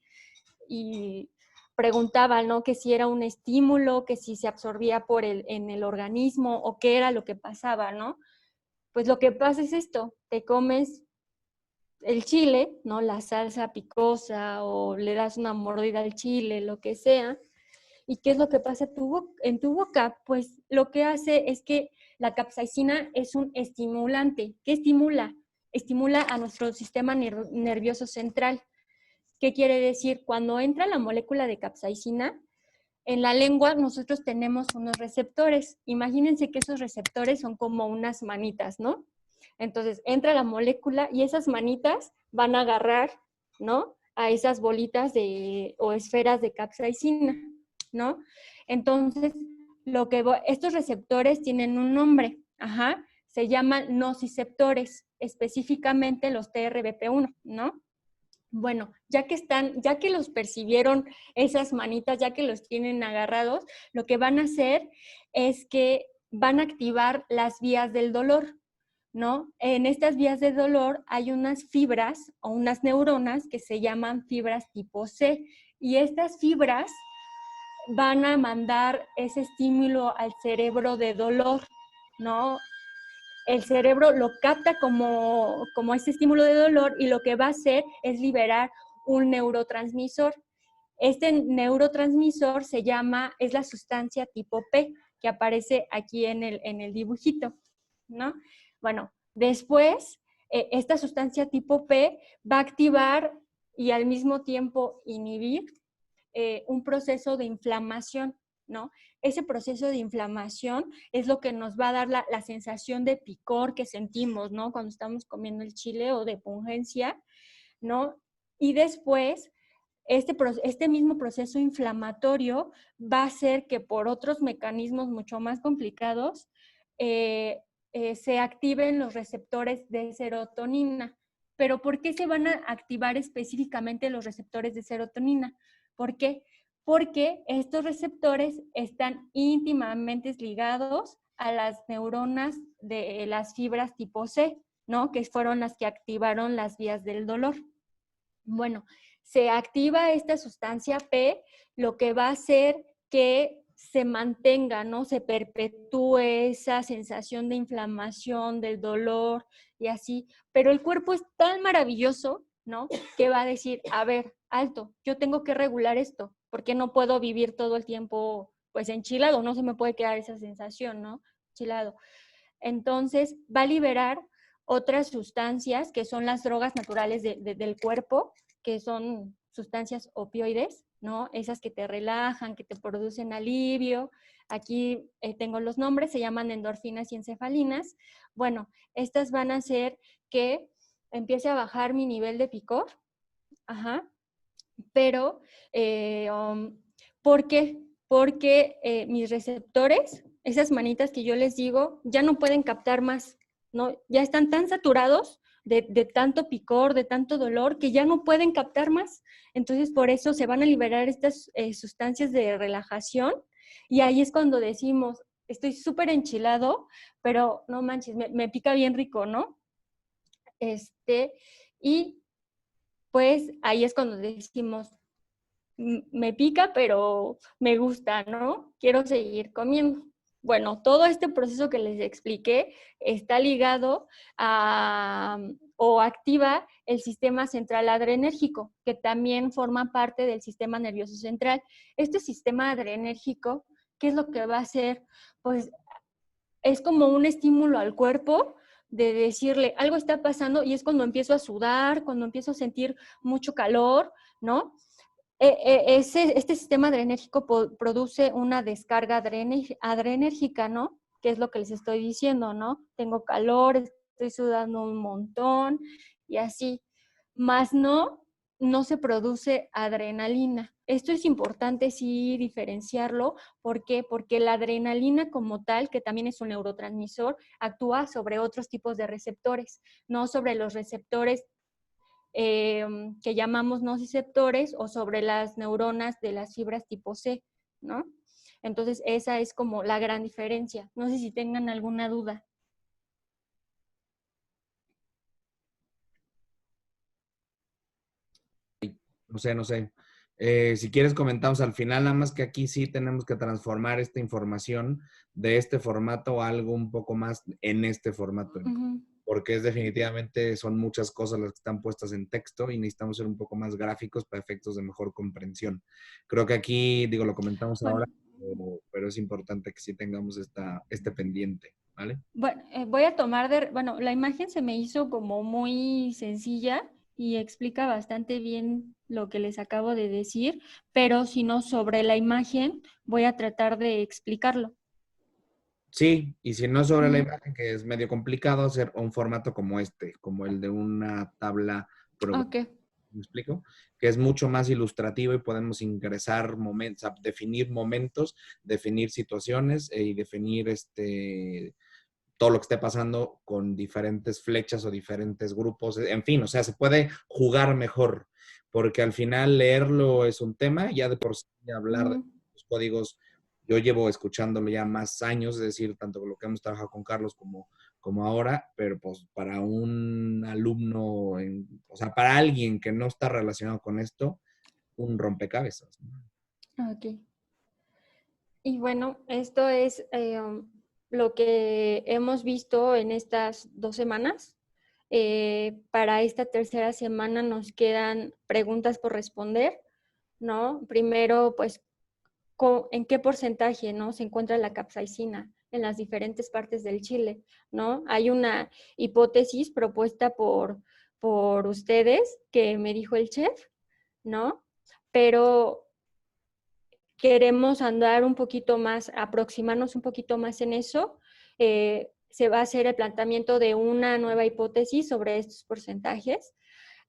Y preguntaba, ¿no? Que si era un estímulo, que si se absorbía en el organismo o qué era lo que pasaba, ¿no? Pues lo que pasa es esto, te comes el chile, ¿no? La salsa picosa o le das una mordida al chile, lo que sea. ¿Y qué es lo que pasa en tu boca? Pues lo que hace es que la capsaicina es un estimulante. ¿Qué estimula? Estimula a nuestro sistema nervioso central. ¿Qué quiere decir? Cuando entra la molécula de capsaicina, en la lengua nosotros tenemos unos receptores. Imagínense que esos receptores son como unas manitas, ¿no? Entonces entra la molécula y esas manitas van a agarrar, ¿no? A esas bolitas o esferas de capsaicina, ¿no? Entonces, estos receptores tienen un nombre, se llaman nociceptores, específicamente los TRBP1, ¿no? Bueno, ya que los percibieron esas manitas, ya que los tienen agarrados, lo que van a hacer es que van a activar las vías del dolor, ¿no? En estas vías del dolor hay unas fibras o unas neuronas que se llaman fibras tipo C, y estas fibras van a mandar ese estímulo al cerebro de dolor, ¿no? El cerebro lo capta como ese estímulo de dolor y lo que va a hacer es liberar un neurotransmisor. Este neurotransmisor es la sustancia tipo P, que aparece aquí en el dibujito, ¿no? Bueno, después, esta sustancia tipo P va a activar y al mismo tiempo inhibir un proceso de inflamación, ¿no? Ese proceso de inflamación es lo que nos va a dar la sensación de picor que sentimos, ¿no? Cuando estamos comiendo el chile, o de pungencia, ¿no? Y después, este mismo proceso inflamatorio va a hacer que por otros mecanismos mucho más complicados se activen los receptores de serotonina. Pero ¿por qué se van a activar específicamente los receptores de serotonina? ¿Por qué? Porque estos receptores están íntimamente ligados a las neuronas de las fibras tipo C, ¿no? Que fueron las que activaron las vías del dolor. Bueno, se activa esta sustancia P, lo que va a hacer que se mantenga, ¿no? Se perpetúe esa sensación de inflamación, del dolor y así. Pero el cuerpo es tan maravilloso, ¿no? Que va a decir, a ver, alto, yo tengo que regular esto, porque no puedo vivir todo el tiempo, pues, enchilado, no se me puede quedar esa sensación, ¿no? Enchilado. Entonces va a liberar otras sustancias que son las drogas naturales del cuerpo, que son sustancias opioides, ¿no? Esas que te relajan, que te producen alivio. Aquí tengo los nombres, se llaman endorfinas y encefalinas. Bueno, estas van a hacer que empiece a bajar mi nivel de picor. Ajá. Pero, ¿por qué? Porque mis receptores, esas manitas que yo les digo, ya no pueden captar más, ¿no? Ya están tan saturados de tanto picor, de tanto dolor, que ya no pueden captar más. Entonces, por eso se van a liberar estas sustancias de relajación y ahí es cuando decimos, estoy súper enchilado, pero no manches, me pica bien rico, ¿no? Y pues ahí es cuando decimos, me pica, pero me gusta, ¿no? Quiero seguir comiendo. Bueno, todo este proceso que les expliqué está ligado a o activa el sistema central adrenérgico, que también forma parte del sistema nervioso central. Este sistema adrenérgico, ¿qué es lo que va a hacer? Pues es como un estímulo al cuerpo de decirle, algo está pasando, y es cuando empiezo a sudar, cuando empiezo a sentir mucho calor, ¿no? Este sistema adrenérgico produce una descarga adrenérgica, ¿no? Que es lo que les estoy diciendo, ¿no? Tengo calor, estoy sudando un montón y así. Más no se produce adrenalina. Esto es importante sí diferenciarlo. ¿Por qué? Porque la adrenalina como tal, que también es un neurotransmisor, actúa sobre otros tipos de receptores, no sobre los receptores que llamamos nociceptores o sobre las neuronas de las fibras tipo C, ¿no? Entonces, esa es como la gran diferencia. No sé si tengan alguna duda. No sé. Si quieres comentamos al final, nada más que aquí sí tenemos que transformar esta información de este formato a algo un poco más en este formato. Porque es definitivamente, son muchas cosas las que están puestas en texto y necesitamos ser un poco más gráficos para efectos de mejor comprensión. Creo que aquí, digo, lo comentamos ahora, pero es importante que sí tengamos este pendiente, ¿vale? Bueno, voy a tomar bueno, la imagen se me hizo como muy sencilla y explica bastante bien lo que les acabo de decir, pero si no sobre la imagen, voy a tratar de explicarlo. Sí, y si no sobre la imagen, que es medio complicado hacer un formato como este, como el de una tabla Ok. ¿me explico? Que es mucho más ilustrativo y podemos ingresar momentos, definir momentos, definir situaciones y definir todo lo que esté pasando con diferentes flechas o diferentes grupos. En fin, o sea, se puede jugar mejor, porque al final leerlo es un tema, ya de por sí hablar de los códigos. Yo llevo escuchándolo ya más años, es decir, tanto con lo que hemos trabajado con Carlos como ahora, pero pues para un alumno, o sea, para alguien que no está relacionado con esto, un rompecabezas. Ok. Y bueno, esto es lo que hemos visto en estas 2 semanas. Para esta tercera semana nos quedan preguntas por responder, ¿no? Primero, pues, ¿en qué porcentaje, no, se encuentra la capsaicina en las diferentes partes del chile, ¿no? Hay una hipótesis propuesta por ustedes que me dijo el chef, ¿no? Pero queremos andar un poquito más, aproximarnos un poquito más en eso. Se va a hacer el planteamiento de una nueva hipótesis sobre estos porcentajes.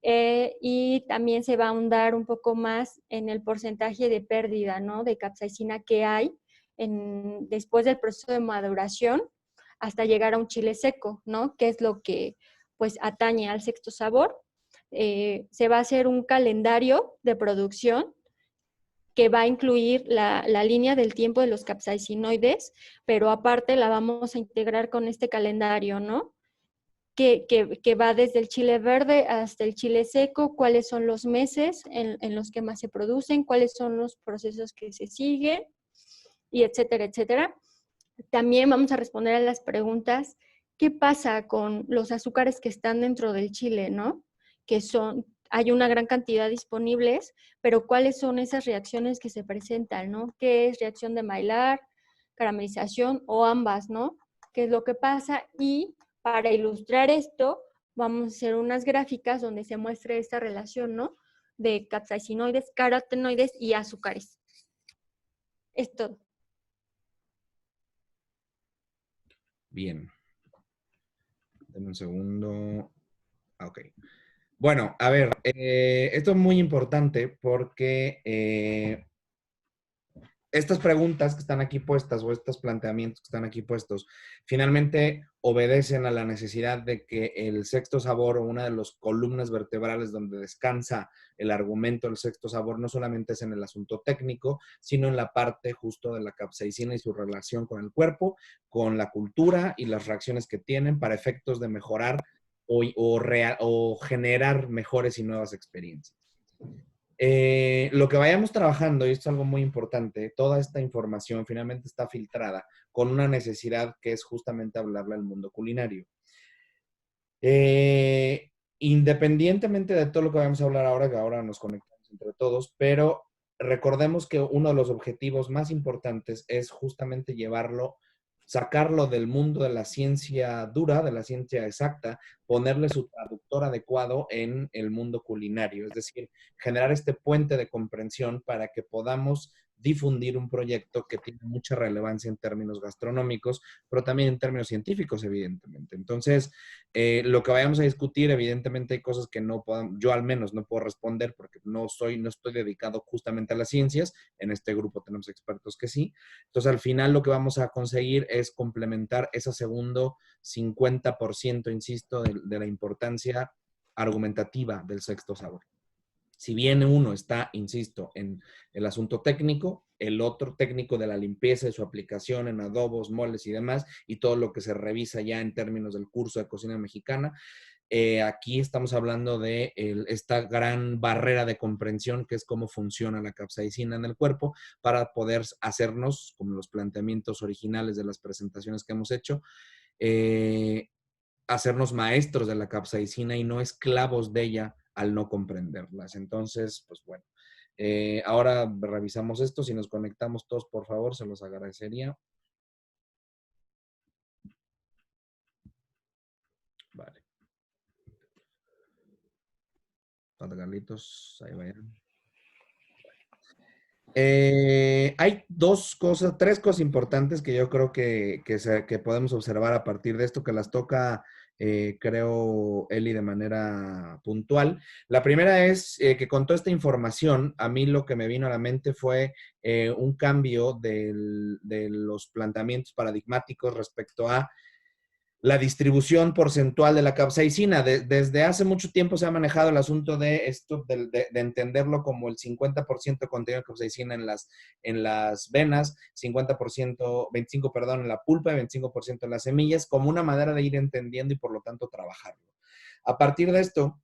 Y también se va a ahondar un poco más en el porcentaje de pérdida, ¿no? De capsaicina que hay después del proceso de maduración hasta llegar a un chile seco, ¿no? Que es lo que pues atañe al sexto sabor. Se va a hacer un calendario de producción que va a incluir la línea del tiempo de los capsaicinoides, pero aparte la vamos a integrar con este calendario, ¿no? Que va desde el chile verde hasta el chile seco, cuáles son los meses en los que más se producen, cuáles son los procesos que se siguen, y etcétera, etcétera. También vamos a responder a las preguntas, ¿qué pasa con los azúcares que están dentro del chile, ¿no? Hay una gran cantidad disponibles, pero ¿cuáles son esas reacciones que se presentan, ¿no? ¿Qué es reacción de Maillard, caramelización o ambas, ¿no? qué es lo que pasa, y para ilustrar esto vamos a hacer unas gráficas donde se muestre esta relación, ¿no? De capsaicinoides, carotenoides y azúcares. Es todo. Bien. Dame un segundo. Ok. Bueno, a ver, esto es muy importante porque estas preguntas que están aquí puestas o estos planteamientos que están aquí puestos finalmente obedecen a la necesidad de que el sexto sabor o una de las columnas vertebrales donde descansa el argumento del sexto sabor no solamente es en el asunto técnico, sino en la parte justo de la capsaicina y su relación con el cuerpo, con la cultura y las reacciones que tienen para efectos de mejorar o generar mejores y nuevas experiencias. Lo que vayamos trabajando, y esto es algo muy importante, toda esta información finalmente está filtrada con una necesidad que es justamente hablarle al mundo culinario. Independientemente de todo lo que vamos a hablar ahora, que ahora nos conectamos entre todos, pero recordemos que uno de los objetivos más importantes es justamente sacarlo del mundo de la ciencia dura, de la ciencia exacta, ponerle su traductor adecuado en el mundo culinario, es decir, generar este puente de comprensión para que podamos difundir un proyecto que tiene mucha relevancia en términos gastronómicos, pero también en términos científicos, evidentemente. Entonces, lo que vayamos a discutir, evidentemente hay cosas que no puedo, yo al menos no puedo responder porque no estoy dedicado justamente a las ciencias. En este grupo tenemos expertos que sí. Entonces, al final lo que vamos a conseguir es complementar ese segundo 50%, insisto, de la importancia argumentativa del sexto sabor. Si bien uno está, insisto, en el asunto técnico, el otro técnico de la limpieza de su aplicación en adobos, moles y demás, y todo lo que se revisa ya en términos del curso de cocina mexicana, aquí estamos hablando de esta gran barrera de comprensión que es cómo funciona la capsaicina en el cuerpo para poder hacernos, como los planteamientos originales de las presentaciones que hemos hecho, hacernos maestros de la capsaicina y no esclavos de ella al no comprenderlas. Entonces, pues bueno, ahora revisamos esto. Si nos conectamos todos, por favor, se los agradecería. Vale. Carlitos, ahí vayan. Hay tres cosas importantes que yo creo que podemos observar a partir de esto, que las toca, creo, Eli de manera puntual. La primera es que con toda esta información, a mí lo que me vino a la mente fue un cambio de los planteamientos paradigmáticos respecto a la distribución porcentual de la capsaicina. Desde hace mucho tiempo se ha manejado el asunto de esto, de entenderlo como el 50% contenido de capsaicina en las venas, 25, perdón, en la pulpa y 25% en las semillas, como una manera de ir entendiendo y por lo tanto trabajarlo. A partir de esto,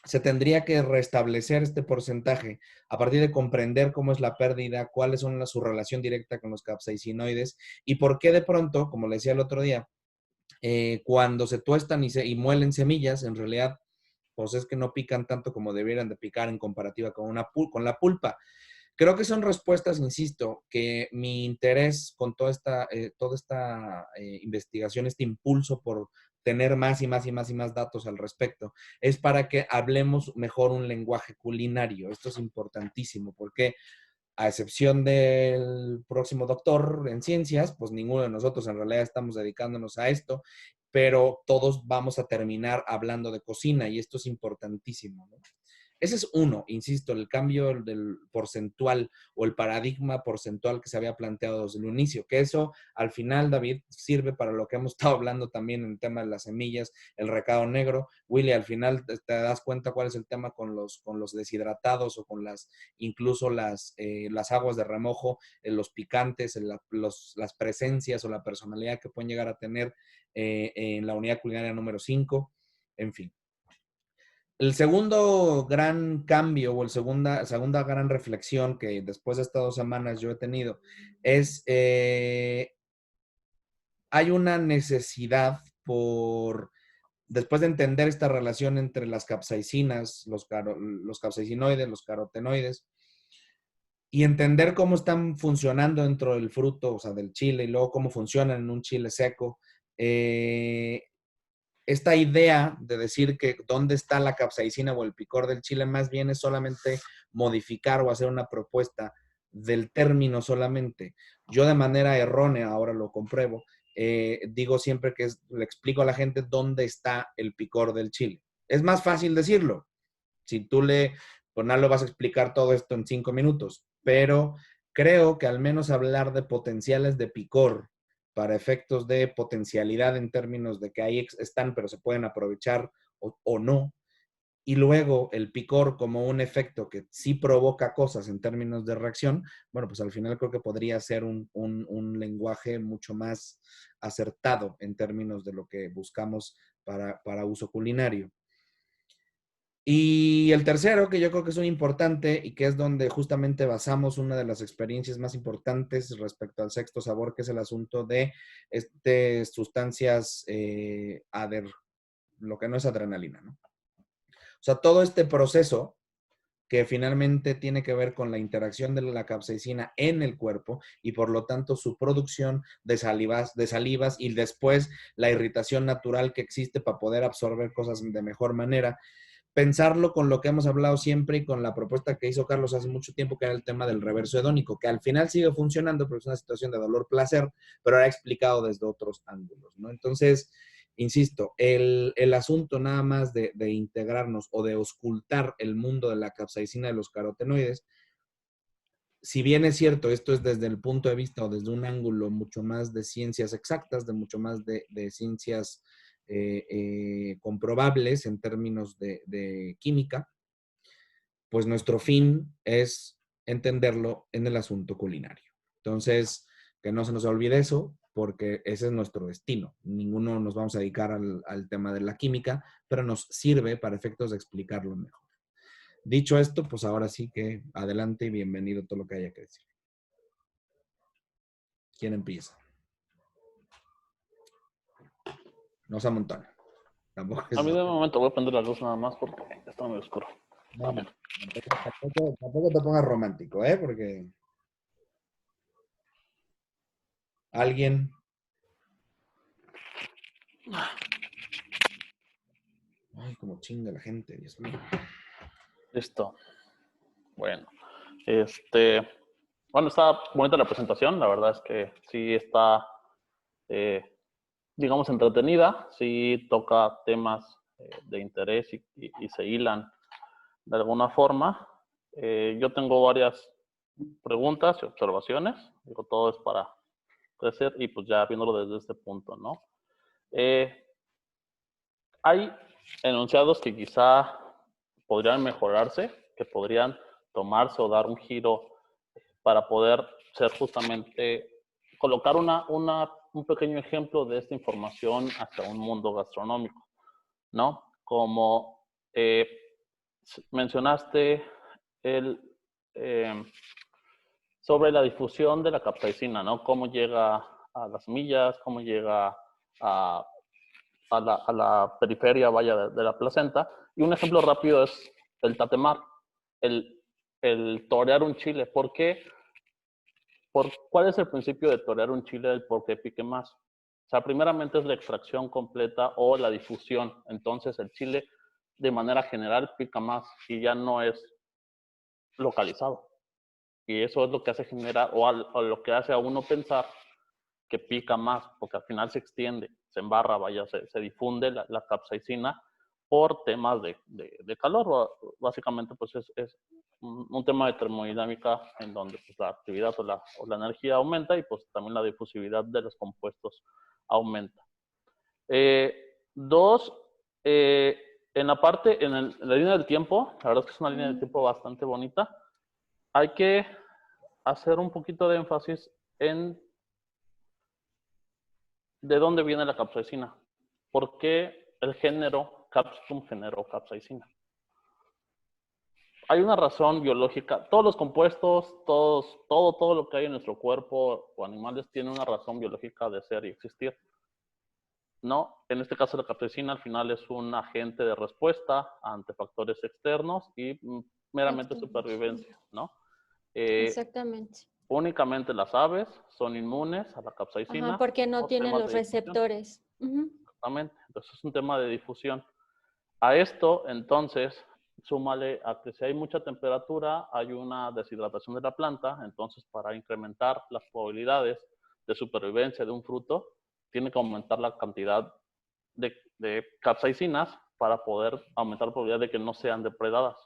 se tendría que restablecer este porcentaje a partir de comprender cómo es la pérdida, cuáles son su relación directa con los capsaicinoides y por qué de pronto, como le decía el otro día, cuando se tuestan y muelen semillas, en realidad, pues es que no pican tanto como debieran de picar en comparativa con la pulpa. Creo que son respuestas, insisto, que mi interés con toda esta investigación, este impulso por tener más y más y más y más datos al respecto, es para que hablemos mejor un lenguaje culinario. Esto es importantísimo porque a excepción del próximo doctor en ciencias, pues ninguno de nosotros en realidad estamos dedicándonos a esto, pero todos vamos a terminar hablando de cocina y esto es importantísimo, ¿no? Ese es uno, insisto, el cambio del porcentual o el paradigma porcentual que se había planteado desde el inicio, que eso al final, David, sirve para lo que hemos estado hablando también en el tema de las semillas, el recado negro. Willy, al final te das cuenta cuál es el tema con los deshidratados o con incluso las aguas de remojo, los picantes, las presencias o la personalidad que pueden llegar a tener en la unidad culinaria número 5, en fin. El segundo gran cambio o segunda gran reflexión que después de estas 2 semanas yo he tenido es hay una necesidad después de entender esta relación entre las capsaicinas, los capsaicinoides, los carotenoides, y entender cómo están funcionando dentro del fruto, o sea, del chile, y luego cómo funcionan en un chile seco, esta idea de decir que dónde está la capsaicina o el picor del chile más bien es solamente modificar o hacer una propuesta del término solamente. Yo de manera errónea, ahora lo compruebo, digo siempre que le explico a la gente dónde está el picor del chile. Es más fácil decirlo. Si tú pues no lo vas a explicar todo esto en 5 minutos, pero creo que al menos hablar de potenciales de picor para efectos de potencialidad en términos de que ahí están, pero se pueden aprovechar o no, y luego el picor como un efecto que sí provoca cosas en términos de reacción, bueno, pues al final creo que podría ser un lenguaje mucho más acertado en términos de lo que buscamos para uso culinario. Y el tercero, que yo creo que es un importante y que es donde justamente basamos una de las experiencias más importantes respecto al sexto sabor, que es el asunto de sustancias lo que no es adrenalina, ¿no? O sea, todo este proceso que finalmente tiene que ver con la interacción de la capsaicina en el cuerpo y por lo tanto su producción de salivas y después la irritación natural que existe para poder absorber cosas de mejor manera. Pensarlo con lo que hemos hablado siempre y con la propuesta que hizo Carlos hace mucho tiempo, que era el tema del reverso hedónico, que al final sigue funcionando, pero es una situación de dolor-placer, pero era explicado desde otros ángulos, ¿no? Entonces, insisto, el asunto nada más de integrarnos o de auscultar el mundo de la capsaicina de los carotenoides, si bien es cierto, esto es desde el punto de vista o desde un ángulo mucho más de ciencias exactas, de mucho más de ciencias comprobables en términos de química, pues nuestro fin es entenderlo en el asunto culinario. Entonces, que no se nos olvide eso, porque ese es nuestro destino. Ninguno nos vamos a dedicar al tema de la química, pero nos sirve para efectos de explicarlo mejor. Dicho esto, pues ahora sí que adelante y bienvenido todo lo que haya que decir. ¿Quién empieza? No se amontona. Tampoco es... A mí de momento voy a prender la luz nada más porque está muy oscuro. No, tampoco te pongas romántico, ¿eh? Porque alguien... Ay, como chinga la gente, Dios mío. Listo. Bueno, bueno, está bonita la presentación. La verdad es que sí está, digamos, entretenida. Sí toca temas de interés y se hilan de alguna forma. Yo tengo varias preguntas y observaciones. Digo, todo es para crecer y pues ya viéndolo desde este punto, ¿no? Hay enunciados que quizá podrían mejorarse, que podrían tomarse o dar un giro para poder ser justamente, colocar un pequeño ejemplo de esta información hacia un mundo gastronómico, ¿no? Como mencionaste sobre la difusión de la capsaicina, ¿no? Cómo llega a las semillas, cómo llega a la periferia, vaya, de la placenta. Y un ejemplo rápido es el tatemar, el torear un chile. ¿Por qué? ¿Cuál es el principio de torear un chile del por qué pique más? O sea, primeramente es la extracción completa o la difusión. Entonces el chile de manera general pica más y ya no es localizado. Y eso es lo que hace generar o lo que hace a uno pensar que pica más, porque al final se extiende, se embarra, vaya, se difunde la capsaicina por temas de calor. Básicamente, pues es un tema de termodinámica en donde pues, la actividad o la energía aumenta y pues también la difusividad de los compuestos aumenta. Dos, en la línea del tiempo, la verdad es que es una línea del tiempo bastante bonita, hay que hacer un poquito de énfasis en de dónde viene la capsaicina. ¿Por qué el género Capsicum generó capsaicina? Hay una razón biológica. Todos los compuestos, todo lo que hay en nuestro cuerpo o animales tiene una razón biológica de ser y existir. ¿No? En este caso la capsaicina al final es un agente de respuesta ante factores externos y meramente supervivencia, ¿no? Exactamente. únicamente las aves son inmunes a la capsaicina. Ajá, porque no por tienen temas los de difusión. receptores. Ujú. Exactamente. Entonces es un tema de difusión. A esto, entonces, súmale a que si hay mucha temperatura, hay una deshidratación de la planta, entonces para incrementar las probabilidades de supervivencia de un fruto, tiene que aumentar la cantidad de capsaicinas para poder aumentar la probabilidad de que no sean depredadas.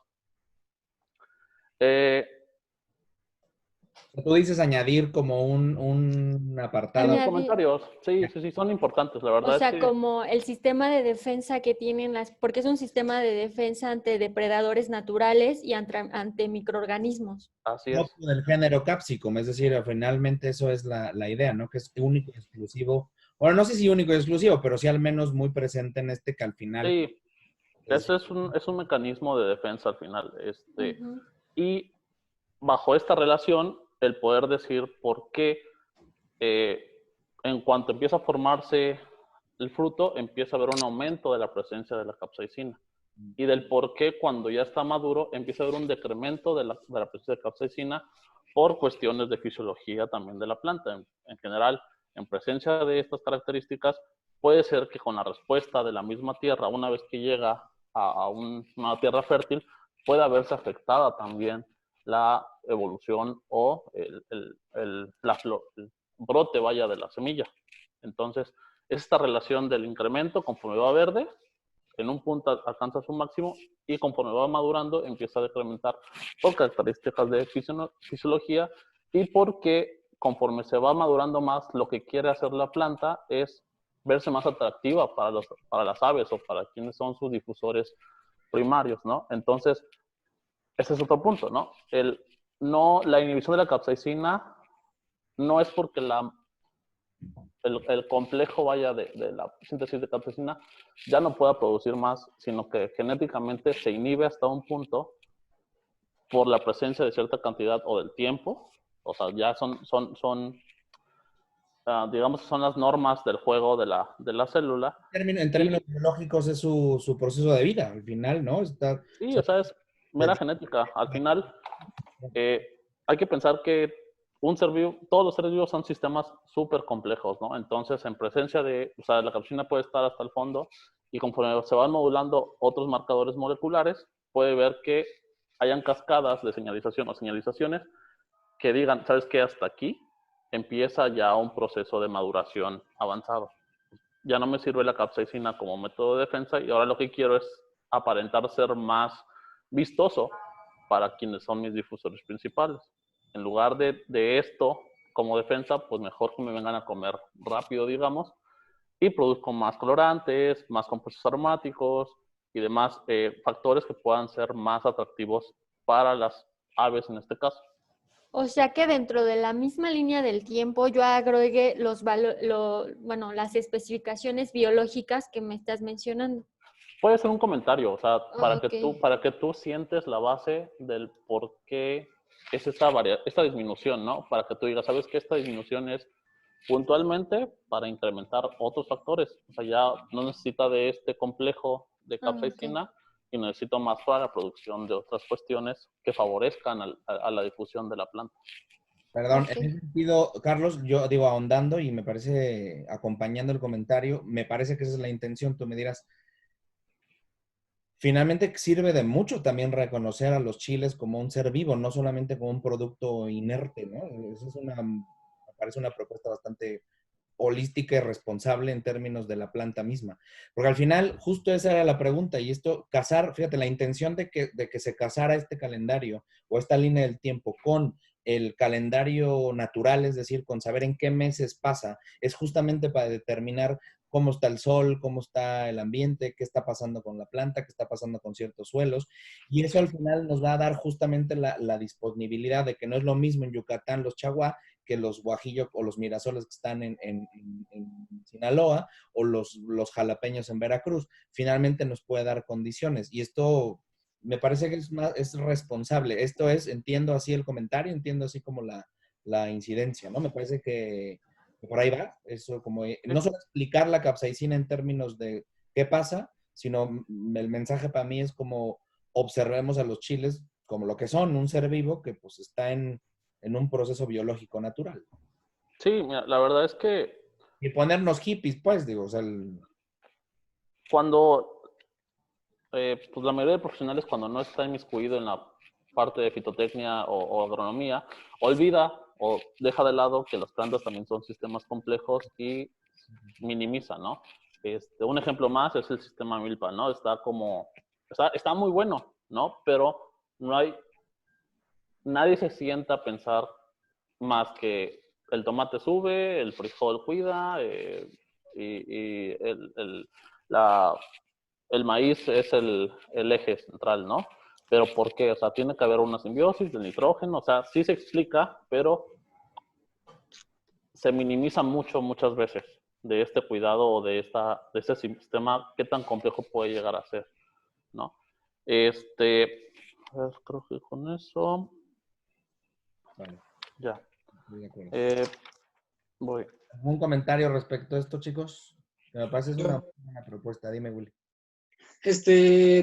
Tú dices añadir como un apartado. Mis Añadir, comentarios, sí, son importantes. La o verdad es sea, que como el sistema de defensa que tienen porque es un sistema de defensa ante depredadores naturales y ante microorganismos. así No es. como del género Capsicum, es decir, finalmente eso es la idea, ¿no? Que es único y exclusivo. Bueno, no sé si único y exclusivo, pero sí al menos muy presente en este que al final Sí, es. ese es un mecanismo de defensa al final. Ujú. Y bajo esta relación, el poder decir por qué en cuanto empieza a formarse el fruto, empieza a haber un aumento de la presencia de la capsaicina. Y del por qué cuando ya está maduro, empieza a haber un decremento de la presencia de capsaicina por cuestiones de fisiología también de la planta. En general, en presencia de estas características, puede ser que con la respuesta de la misma tierra, una vez que llega a una tierra fértil, pueda verse afectada también la evolución o el brote vaya de la semilla. Entonces, es esta relación del incremento conforme va verde, en un punto alcanza su máximo y conforme va madurando empieza a decrementar por características de fisiología y porque conforme se va madurando más, lo que quiere hacer la planta es verse más atractiva para las aves o para quienes son sus difusores primarios, ¿no? Entonces, ese es otro punto, ¿no? La inhibición de la capsaicina no es porque el complejo vaya de la síntesis de capsaicina ya no pueda producir más, sino que genéticamente se inhibe hasta un punto por la presencia de cierta cantidad o del tiempo. O sea, ya digamos, son las normas del juego de la célula. En términos biológicos es su proceso de vida, al final, ¿no? Sí, o sea, es mera genética. Al final, hay que pensar que todos los seres vivos son sistemas súper complejos, ¿no? Entonces, en presencia o sea, la capsaicina puede estar hasta el fondo y conforme se van modulando otros marcadores moleculares, puede ver que hayan cascadas de señalización o señalizaciones que digan, ¿sabes qué? Hasta aquí empieza ya un proceso de maduración avanzado. Ya no me sirve la capsaicina como método de defensa y ahora lo que quiero es aparentar ser más vistoso para quienes son mis difusores principales. En lugar de esto como defensa, pues mejor que me vengan a comer rápido, digamos, y produzco más colorantes, más compuestos aromáticos y demás factores que puedan ser más atractivos para las aves en este caso. O sea que dentro de la misma línea del tiempo yo agregué las especificaciones biológicas que me estás mencionando. Puede ser un comentario, o sea, Ok. para que tú sientes la base del por qué es esta disminución, ¿no? Para que tú digas, ¿sabes qué? Esta disminución es puntualmente para incrementar otros factores. O sea, ya no necesita de este complejo de capsaicina Ok. y necesito más para la producción de otras cuestiones que favorezcan a la difusión de la planta. Perdón, Ok. en ese sentido, Carlos, yo digo ahondando y me parece, acompañando el comentario, me parece que esa es la intención, tú me dirás, finalmente sirve de mucho también reconocer a los chiles como un ser vivo, no solamente como un producto inerte, ¿no? Esa me parece una propuesta bastante holística y responsable en términos de la planta misma. Porque al final, justo esa era la pregunta, y esto, fíjate, la intención de que se casara este calendario o esta línea del tiempo con el calendario natural, es decir, con saber en qué meses pasa, es justamente para determinar cómo está el sol, cómo está el ambiente, qué está pasando con la planta, qué está pasando con ciertos suelos. Y eso al final nos va a dar justamente la disponibilidad de que no es lo mismo en Yucatán los chaguá que los guajillos o los mirasoles que están en Sinaloa o los jalapeños en Veracruz. Finalmente nos puede dar condiciones. Y esto me parece que es responsable. Esto es, entiendo así el comentario, entiendo así como la incidencia, ¿no? Me parece que por ahí va. Eso como, no solo explicar la capsaicina en términos de qué pasa, sino el mensaje para mí es como observemos a los chiles como lo que son, un ser vivo que pues está en en un proceso biológico natural. Sí, mira, la verdad es que Y ponernos hippies, pues, digo, o sea, cuando, pues la mayoría de profesionales cuando no está inmiscuido en la parte de fitotecnia o agronomía, olvida o deja de lado que las plantas también son sistemas complejos y minimiza, ¿no? Un ejemplo más es el sistema Milpa, ¿no? Está muy bueno, ¿no? Pero no hay, nadie se sienta a pensar más que el tomate sube, el frijol cuida, y el maíz es el eje central, ¿no? Pero ¿por qué? O sea, tiene que haber una simbiosis del nitrógeno, o sea, sí se explica, pero se minimiza muchas veces de este cuidado o de este sistema, qué tan complejo puede llegar a ser, ¿no? A ver, creo que con eso, vale, ya. estoy de acuerdo. Voy. ¿Algún comentario respecto a esto, chicos? Que me parece es una Yo- buena propuesta. Dime, Willy.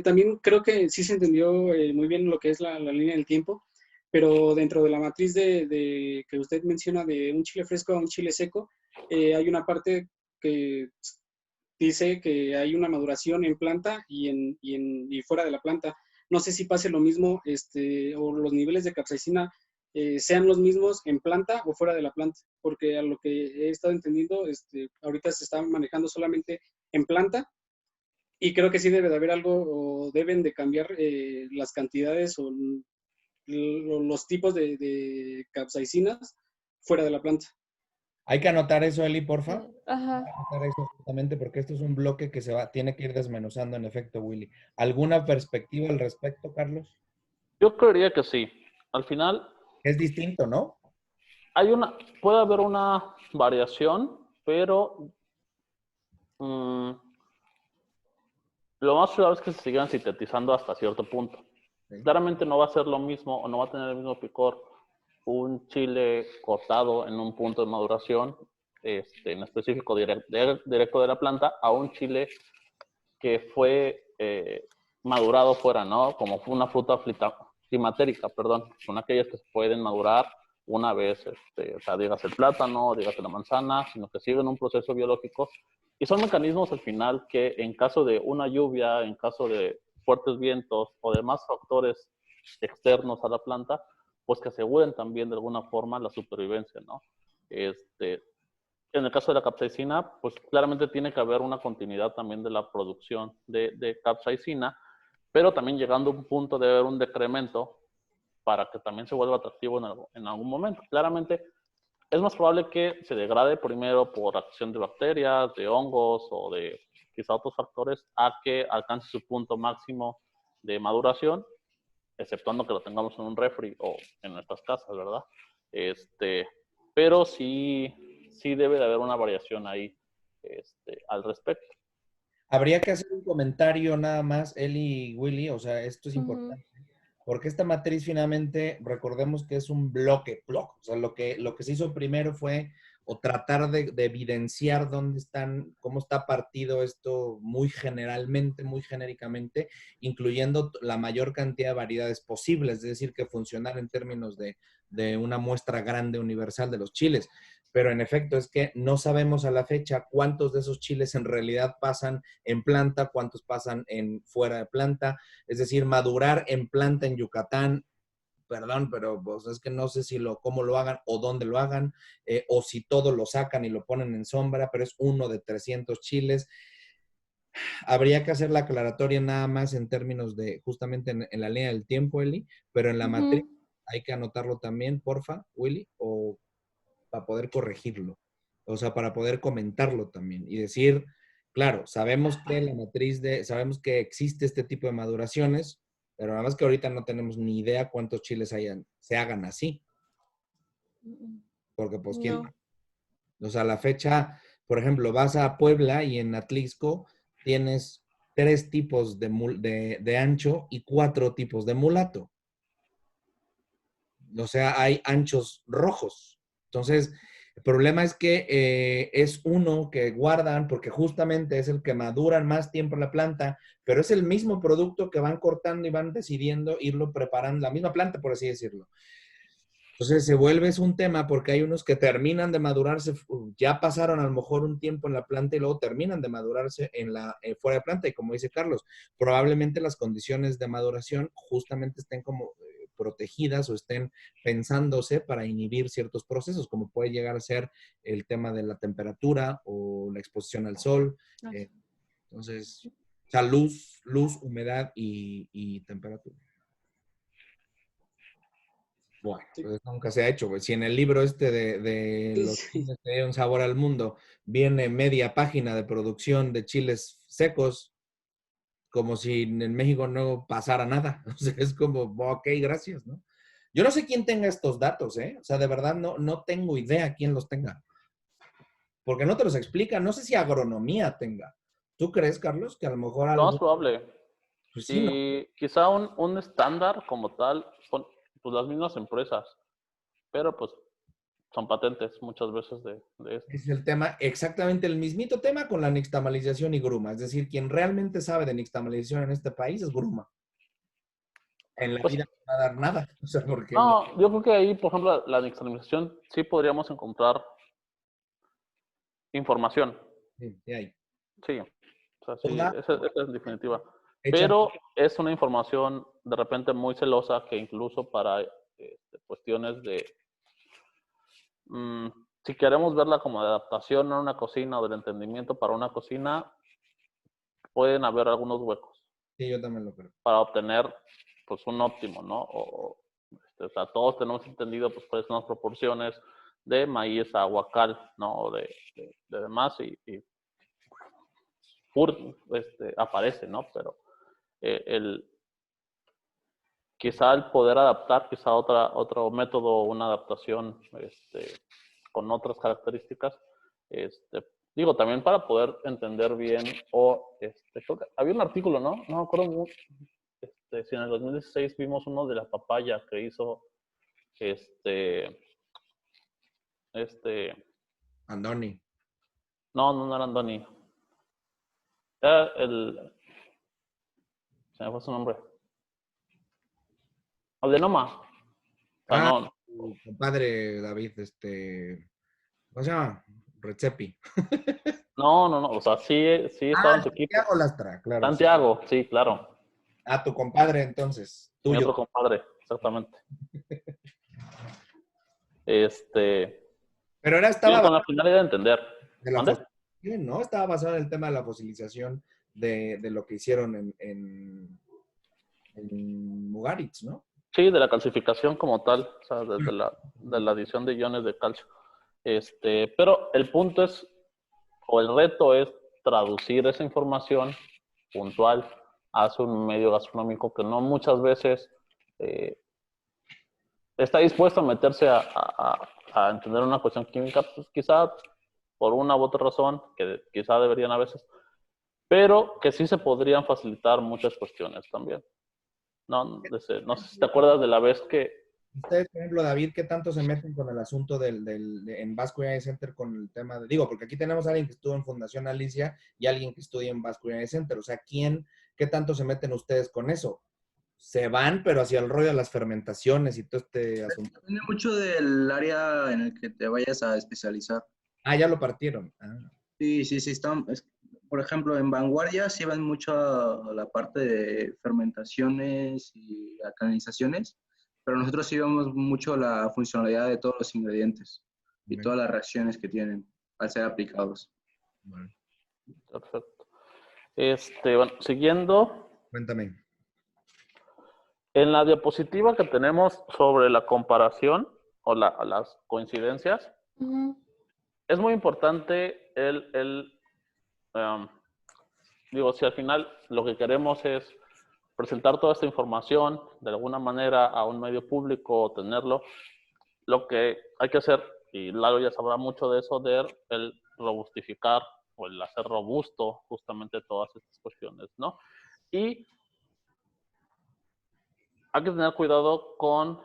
También creo que sí se entendió muy bien lo que es la línea del tiempo, pero dentro de la matriz de que usted menciona de un chile fresco a un chile seco, hay una parte que dice que hay una maduración en planta y fuera de la planta. No sé si pase lo mismo, o los niveles de capsaicina sean los mismos en planta o fuera de la planta, porque a lo que he estado entendiendo, ahorita se está manejando solamente en planta y creo que sí debe de haber algo o deben de cambiar las cantidades o los tipos de capsaicinas fuera de la planta. Hay que anotar eso, Eli, porfa. Ajá. Anotar eso justamente porque esto es un bloque que tiene que ir desmenuzando en efecto, Willy. ¿Alguna perspectiva al respecto, Carlos? Yo creería que sí. Al final, Es distinto, ¿no? puede haber una variación, pero lo más probable es que se sigan sintetizando hasta cierto punto. Sí. Claramente no va a ser lo mismo o no va a tener el mismo picor un chile cortado en un punto de maduración, en específico directo de la planta, a un chile que fue madurado fuera, ¿no? Como una fruta climatérica, perdón, son aquellas que se pueden madurar una vez, o sea, dígase el plátano, dígase la manzana, sino que siguen un proceso biológico y son mecanismos al final que en caso de una lluvia, en caso de fuertes vientos o demás factores externos a la planta, pues que aseguren también de alguna forma la supervivencia, ¿no? En el caso de la capsaicina, pues claramente tiene que haber una continuidad también de la producción de capsaicina, pero también llegando a un punto de haber un decremento para que también se vuelva atractivo en algún momento. Claramente es más probable que se degrade primero por acción de bacterias, de hongos o de quizá otros factores a que alcance su punto máximo de maduración, exceptuando que lo tengamos en un refri o en nuestras casas, ¿verdad? Pero sí debe de haber una variación ahí al respecto. Habría que hacer un comentario nada más, Eli y Willy, o sea, esto es Ujú. importante, porque esta matriz finalmente, recordemos que es un bloque, o sea, lo que se hizo primero fue o tratar de evidenciar dónde están, cómo está partido esto muy generalmente, muy genéricamente, incluyendo la mayor cantidad de variedades posibles, es decir, que funcionar en términos de una muestra grande universal de los chiles. Pero en efecto es que no sabemos a la fecha cuántos de esos chiles en realidad pasan en planta, cuántos pasan en fuera de planta. Es decir, madurar en planta en Yucatán, perdón, pero pues, es que no sé cómo lo hagan o dónde lo hagan, o si todo lo sacan y lo ponen en sombra, pero es uno de 300 chiles. Habría que hacer la aclaratoria nada más en términos de justamente en la línea del tiempo, Eli, pero en la matriz hay que anotarlo también, porfa, Willy, o para poder corregirlo, o sea, para poder comentarlo también y decir, claro, sabemos que sabemos que existe este tipo de maduraciones, pero nada más que ahorita no tenemos ni idea cuántos chiles se hagan así, porque pues quién, No. o sea, a la fecha, por ejemplo, vas a Puebla y en Atlixco tienes 3 tipos de ancho y 4 tipos de mulato. O sea, hay anchos rojos. Entonces, el problema es que es uno que guardan porque justamente es el que maduran más tiempo en la planta, pero es el mismo producto que van cortando y van decidiendo irlo preparando, la misma planta, por así decirlo. Entonces se vuelve es un tema porque hay unos que terminan de madurarse, ya pasaron a lo mejor un tiempo en la planta y luego terminan de madurarse fuera de planta. Y como dice Carlos, probablemente las condiciones de maduración justamente estén como protegidas o estén pensándose para inhibir ciertos procesos, como puede llegar a ser el tema de la temperatura o la exposición al sol. Entonces, o sea, luz, humedad y temperatura. Bueno, pues nunca se ha hecho, pues. Si en el libro este de los chiles que dieron sabor al mundo viene media página de producción de chiles secos, como si en México no pasara nada. O sea, es como, ok, gracias, ¿no? Yo no sé quién tenga estos datos, ¿eh? O sea, de verdad no tengo idea quién los tenga. Porque no te los explica. No sé si agronomía tenga. ¿Tú crees, Carlos, que a lo mejor algo... No, es probable. Pues sí, ¿no? Y quizá un estándar como tal son pues, las mismas empresas, pero pues son patentes muchas veces de esto. Es el tema, exactamente el mismito tema con la nixtamalización y gruma. Es decir, quien realmente sabe de nixtamalización en este país es gruma. En la Pues, vida no va a dar nada. O sea, porque no, yo creo que ahí, por ejemplo, la nixtamalización sí podríamos encontrar información. sí, hay. Sí, o sea, sí, Toda esa es definitiva. hecha, Pero es una información de repente muy celosa que incluso para cuestiones de, si queremos verla como de adaptación a una cocina o del entendimiento para una cocina, pueden haber algunos huecos sí, yo también lo creo. para obtener pues un óptimo, ¿no? O sea, todos tenemos entendido pues cuáles son las proporciones de maíz a aguacal, ¿no? O de demás y aparece, ¿no? Pero quizá el poder adaptar, quizá otro método, una adaptación con otras características, digo, también para poder entender bien, creo que había un artículo, ¿no? No me acuerdo muy, si en el 2016 vimos uno de la papaya que hizo, Andoni. no era Andoni, era se me fue su nombre, Aldenoma. O sea, no, Tu compadre David, ¿cómo se llama? Recepi. no, o sea, sí estaba en su equipo. Santiago Lastra, claro. Santiago, sí, claro. Tu compadre entonces, Mi tuyo. otro compadre, exactamente. Pero Digo, estaba con la finalidad de entender. de la ¿Mande? fosilización, ¿no? Estaba basado en el tema de la fosilización de lo que hicieron en Mugaritz, ¿no? Sí, de la calcificación como tal, o sea, de la adición de iones de calcio. Pero el punto es, o el reto es traducir esa información puntual hacia un medio gastronómico que no muchas veces está dispuesto a meterse a entender una cuestión química, pues quizá por una u otra razón, que quizá deberían a veces, pero que sí se podrían facilitar muchas cuestiones también. No sé si te acuerdas de la vez que... Ustedes, por ejemplo, David, ¿qué tanto se meten con el asunto en Basque Culinary Center con el tema de... Digo, porque aquí tenemos a alguien que estuvo en Fundación Alicia y alguien que estudia en Basque Culinary Center. O sea, ¿qué tanto se meten ustedes con eso? Se van, pero hacia el rollo de las fermentaciones y todo este asunto. Depende mucho del área en el que te vayas a especializar. Ya lo partieron. Sí, por ejemplo, en Vanguardia sí van mucho a la parte de fermentaciones y alcalinizaciones, pero nosotros sí vemos mucho la funcionalidad de todos los ingredientes y todas las reacciones que tienen al ser aplicados. Bueno. Perfecto. Bueno, siguiendo. Cuéntame. En la diapositiva que tenemos sobre la comparación o las coincidencias, es muy importante digo, si al final lo que queremos es presentar toda esta información de alguna manera a un medio público o tenerlo, lo que hay que hacer, y Lalo ya sabrá mucho de eso, de el robustificar o el hacer robusto justamente todas estas cuestiones, ¿no? Y hay que tener cuidado con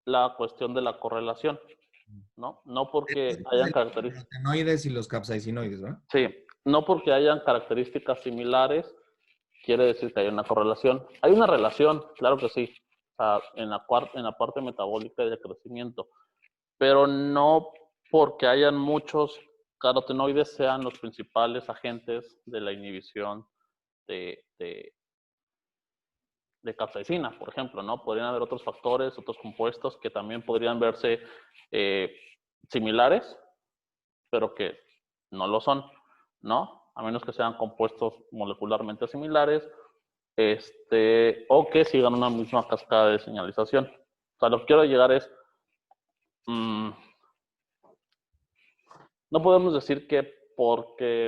la cuestión de la correlación, ¿no? No porque hayan características... Los carotenoides y los capsaicinoides, ¿verdad? Sí, no porque hayan características similares quiere decir que hay una correlación. Hay una relación, claro que sí. en la parte metabólica y de crecimiento, pero no porque hayan muchos carotenoides sean los principales agentes de la inhibición de capsaicina, por ejemplo, ¿no? Podrían haber otros factores, otros compuestos que también podrían verse similares, pero que no lo son, ¿no? A menos que sean compuestos molecularmente similares, o que sigan una misma cascada de señalización. O sea, lo que quiero llegar es, no podemos decir que porque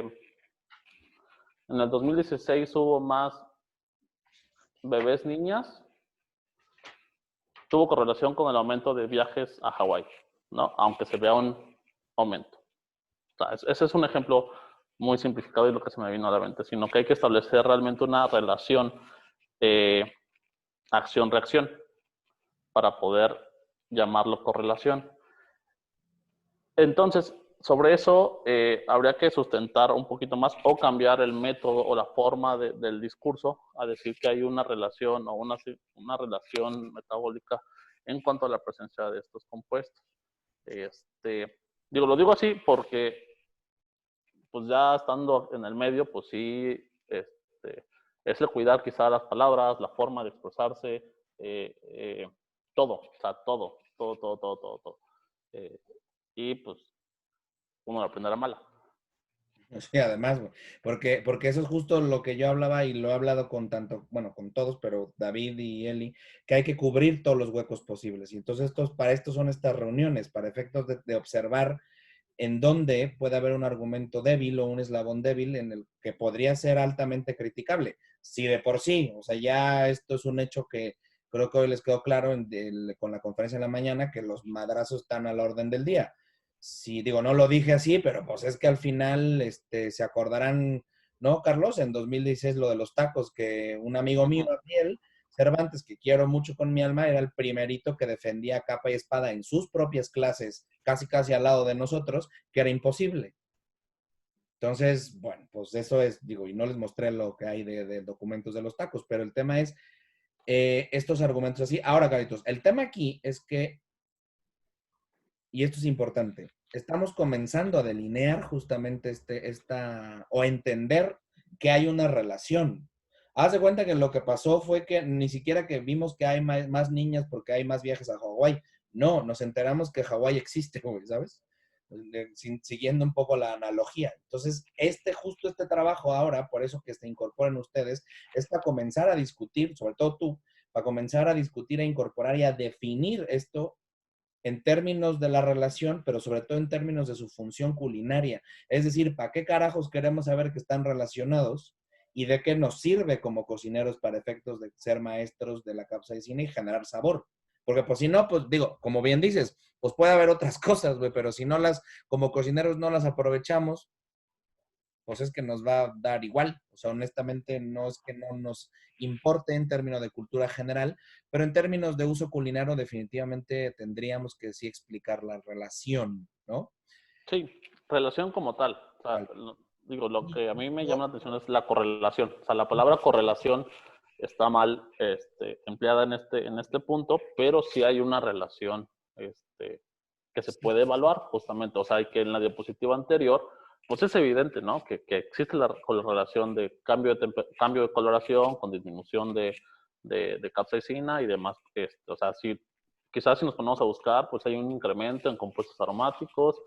en el 2016 hubo más bebés niñas, tuvo correlación con el aumento de viajes a Hawái, ¿no? Aunque se vea un aumento. O sea, ese es un ejemplo muy simplificado y lo que se me vino a la mente, sino que hay que establecer realmente una relación acción-reacción para poder llamarlo correlación. Entonces, sobre eso habría que sustentar un poquito más o cambiar el método o la forma del discurso a decir que hay una relación o una relación metabólica en cuanto a la presencia de estos compuestos. Lo digo así porque pues ya estando en el medio, pues sí, es el cuidar quizá las palabras, la forma de expresarse, todo, o sea, todo. Y pues uno lo aprende a la mala. Sí, además, güey, porque eso es justo lo que yo hablaba y lo he hablado con con todos, pero David y Eli, que hay que cubrir todos los huecos posibles. Y entonces para esto son estas reuniones, para efectos de observar en dónde puede haber un argumento débil o un eslabón débil en el que podría ser altamente criticable. Si de por sí, o sea, ya esto es un hecho que creo que hoy les quedó claro con la conferencia en la mañana, que los madrazos están a la orden del día. Sí, digo, no lo dije así, pero pues es que al final se acordarán, ¿no, Carlos? En 2016 lo de los tacos, que un amigo mío, Ariel Cervantes, que quiero mucho con mi alma, era el primerito que defendía capa y espada en sus propias clases, casi al lado de nosotros, que era imposible. Entonces, bueno, pues eso es, digo, y no les mostré lo que hay de documentos de los tacos, pero el tema es estos argumentos así. Ahora, Carlitos, el tema aquí es que, y esto es importante, estamos comenzando a delinear justamente o a entender que hay una relación. Haz de cuenta que lo que pasó fue que ni siquiera que vimos que hay más niñas porque hay más viajes a Hawái. No, nos enteramos que Hawái existe, ¿sabes? Siguiendo un poco la analogía. Entonces, justo este trabajo ahora, por eso que se incorporen ustedes, es para comenzar a discutir, sobre todo tú, para comenzar a discutir, a incorporar y a definir esto en términos de la relación, pero sobre todo en términos de su función culinaria. Es decir, ¿para qué carajos queremos saber que están relacionados y de qué nos sirve como cocineros para efectos de ser maestros de la capsaicina y generar sabor? Porque pues si no, pues digo, como bien dices, pues puede haber otras cosas, güey, pero si no como cocineros no las aprovechamos, pues es que nos va a dar igual. O sea, honestamente no es que no nos importe en términos de cultura general, pero en términos de uso culinario definitivamente tendríamos que sí explicar la relación, ¿no? Sí, relación como tal. O sea, lo que a mí me llama la atención es la correlación. O sea, la palabra correlación está mal empleada en este punto, pero sí hay una relación que se puede evaluar justamente. O sea, que en la diapositiva anterior, pues es evidente, ¿no? Que existe la correlación de cambio de coloración con disminución de capsaicina y demás. O sea, quizás si nos ponemos a buscar, pues hay un incremento en compuestos aromáticos,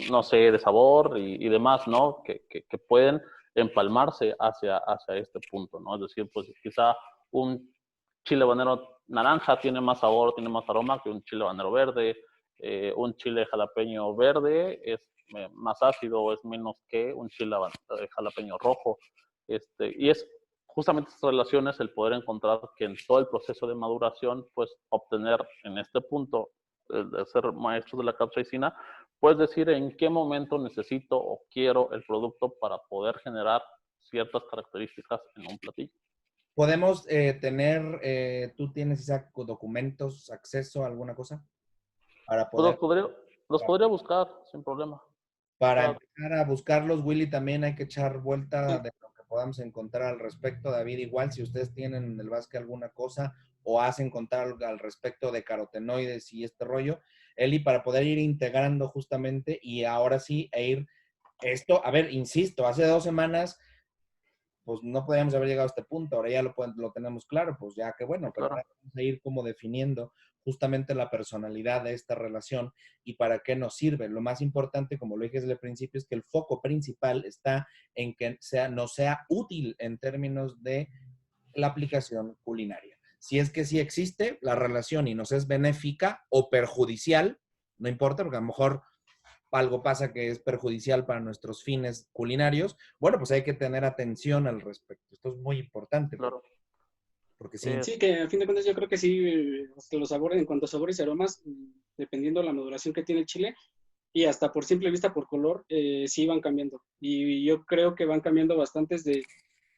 no sé, de sabor y demás, ¿no? Que pueden empalmarse hacia este punto, ¿no? Es decir, pues quizá un chile habanero naranja tiene más sabor, tiene más aroma que un chile habanero verde. Un chile jalapeño verde es más ácido o es menos que un chile jalapeño rojo. Y es justamente estas relaciones el poder encontrar que en todo el proceso de maduración, pues obtener en este punto de ser maestros de la capsaicina, pues decir en qué momento necesito o quiero el producto para poder generar ciertas características en un platillo. Podemos tú tienes, Isaac, documentos, acceso a alguna cosa para poder... Pues los podría buscar sin problema. Para empezar a buscarlos, Willy, también hay que echar vuelta Sí. de lo que podamos encontrar al respecto. David, igual, si ustedes tienen en el básquet alguna cosa o has encontrado algo al respecto de carotenoides y este rollo, Eli, para poder ir integrando justamente y ahora sí ir esto, a ver, insisto, hace 2 semanas pues no podíamos haber llegado a este punto, ahora ya lo tenemos claro, pues ya que bueno, pero Claro. ahora vamos a ir como definiendo justamente la personalidad de esta relación y para qué nos sirve. Lo más importante, como lo dije desde el principio, es que el foco principal está en que nos sea útil en términos de la aplicación culinaria. Si es que sí existe la relación y nos es benéfica o perjudicial, no importa, porque a lo mejor algo pasa que es perjudicial para nuestros fines culinarios, bueno, pues hay que tener atención al respecto. Esto es muy importante, Claro. porque sí. Sí, que a fin de cuentas yo creo que sí, los sabores, en cuanto a sabores y aromas, dependiendo de la maduración que tiene el chile, y hasta por simple vista, por color, sí van cambiando. Y yo creo que van cambiando bastantes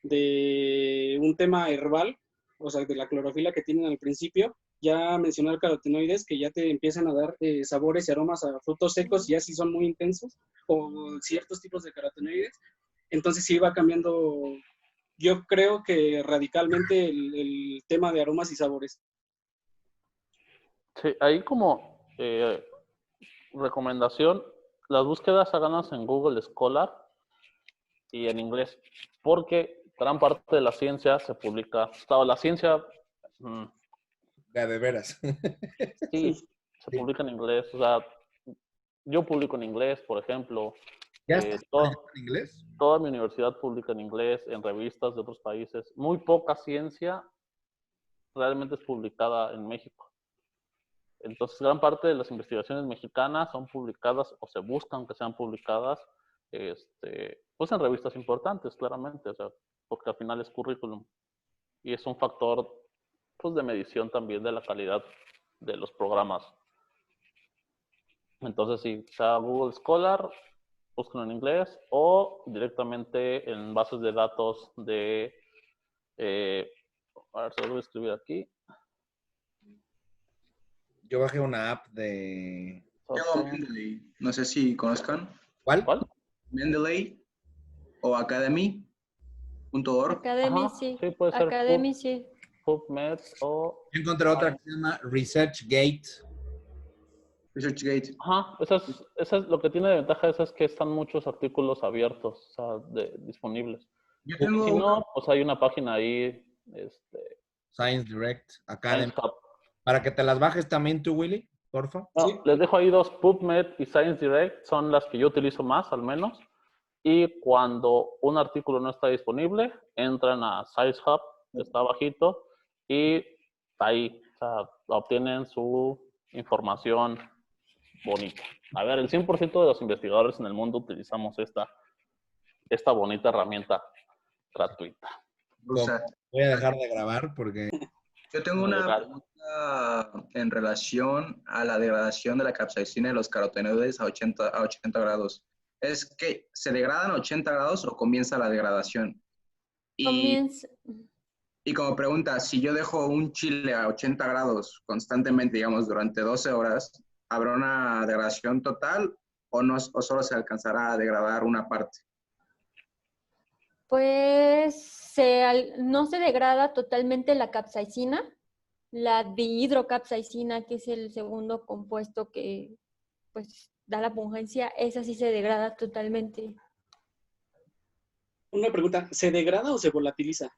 de un tema herbal, o sea, de la clorofila que tienen al principio. Ya mencionar carotenoides que ya te empiezan a dar sabores y aromas a frutos secos, ya sí son muy intensos, o ciertos tipos de carotenoides. Entonces sí va cambiando, yo creo que radicalmente el tema de aromas y sabores. Sí, ahí como recomendación, las búsquedas háganlas en Google Scholar y en inglés, porque gran parte de la ciencia se publica, la ciencia, Ya de veras. sí, se Sí. publica en inglés, o sea, yo publico en inglés, por ejemplo, ¿Ya estás en inglés? toda mi universidad publica en inglés, en revistas de otros países, muy poca ciencia realmente es publicada en México. Entonces, gran parte de las investigaciones mexicanas son publicadas o se buscan que sean publicadas pues en revistas importantes, claramente, o sea, porque al final es currículum y es un factor pues, de medición también de la calidad de los programas. Entonces, si sea Google Scholar, búsquenlo en inglés o directamente en bases de datos de... a ver, se lo voy a escribir aquí. Yo bajé una app de... Yo Mendeley, no sé si conozcan. ¿Cuál? ¿Cuál? Mendeley o academy.org. Academy, Ajá, sí. sí, puede ser Academy, sí. PubMed o... Yo encontré otra que se llama ResearchGate. ResearchGate. Ajá, esa es lo que tiene de ventaja es que están muchos artículos abiertos, o sea, disponibles. Yo Y tengo si una. no, pues hay una página ahí, Science Direct Academy. Science Hub. Para que te las bajes también tú, Willy, porfa. No, Sí. les dejo ahí 2, PubMed y Science Direct, son las que yo utilizo más, al menos. Y cuando un artículo no está disponible, entran a Science Hub, que está abajito, y ahí, o sea, obtienen su información bonita. A ver, el 100% de los investigadores en el mundo utilizamos esta bonita herramienta gratuita. Rusa. Voy a dejar de grabar porque... Yo tengo una pregunta en relación a la degradación de la capsaicina y los carotenoides a 80 grados. ¿Es que se degradan a 80 grados o comienza la degradación? Y como pregunta, si yo dejo un chile a 80 grados constantemente, digamos, durante 12 horas, ¿habrá una degradación total o solo se alcanzará a degradar una parte? Pues no se degrada totalmente la capsaicina, la dihidrocapsaicina, que es el segundo compuesto que pues da la pungencia, esa sí se degrada totalmente. Una pregunta, ¿se degrada o se volatiliza?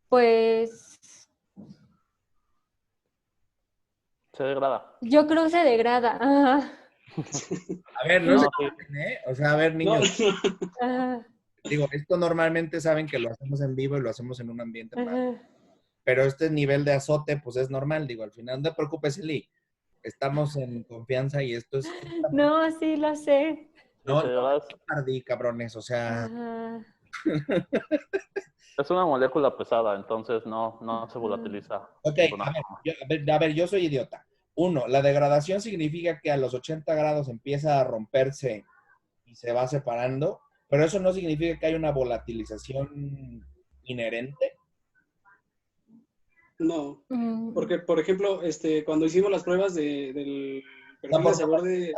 Pues... Se degrada. Yo creo que se degrada. Ajá. A ver, no se enojen, ¿eh? O sea, a ver, niños. Ajá. Digo, esto normalmente saben que lo hacemos en vivo y lo hacemos en un ambiente más. Ajá. Pero este nivel de azote, pues es normal. Digo, al final, no te preocupes, Eli. Estamos en confianza y esto es... No, sí, lo sé. No, Se no, degrada, tardí, cabrones, o sea... Ajá. es una molécula pesada, entonces no se volatiliza. Ok, a ver, yo soy idiota. 1, la degradación significa que a los 80 grados empieza a romperse y se va separando, pero eso no significa que haya una volatilización inherente. No, porque, por ejemplo, cuando hicimos las pruebas del perfil de sabor de...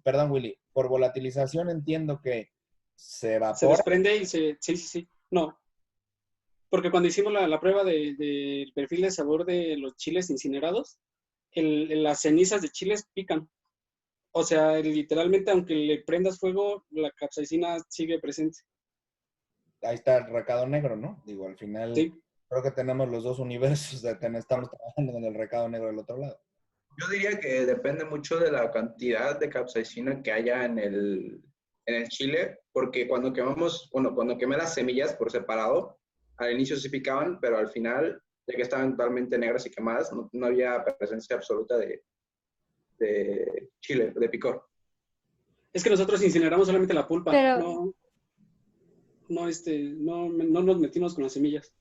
Perdón, Willy. Por volatilización entiendo que se evapora. Se desprende y sí. No. Porque cuando hicimos la prueba del perfil de sabor de los chiles incinerados, las cenizas de chiles pican. O sea, literalmente, aunque le prendas fuego, la capsaicina sigue presente. Ahí está el recado negro, ¿no? Digo, al final Sí. creo que tenemos los dos universos, estamos trabajando con el recado negro del otro lado. Yo diría que depende mucho de la cantidad de capsaicina que haya en el chile, porque cuando quemé las semillas por separado, al inicio sí picaban, pero al final, ya que estaban totalmente negras y quemadas, no había presencia absoluta de chile, de picor. Es que nosotros incineramos solamente la pulpa, Pero, no nos metimos con las semillas.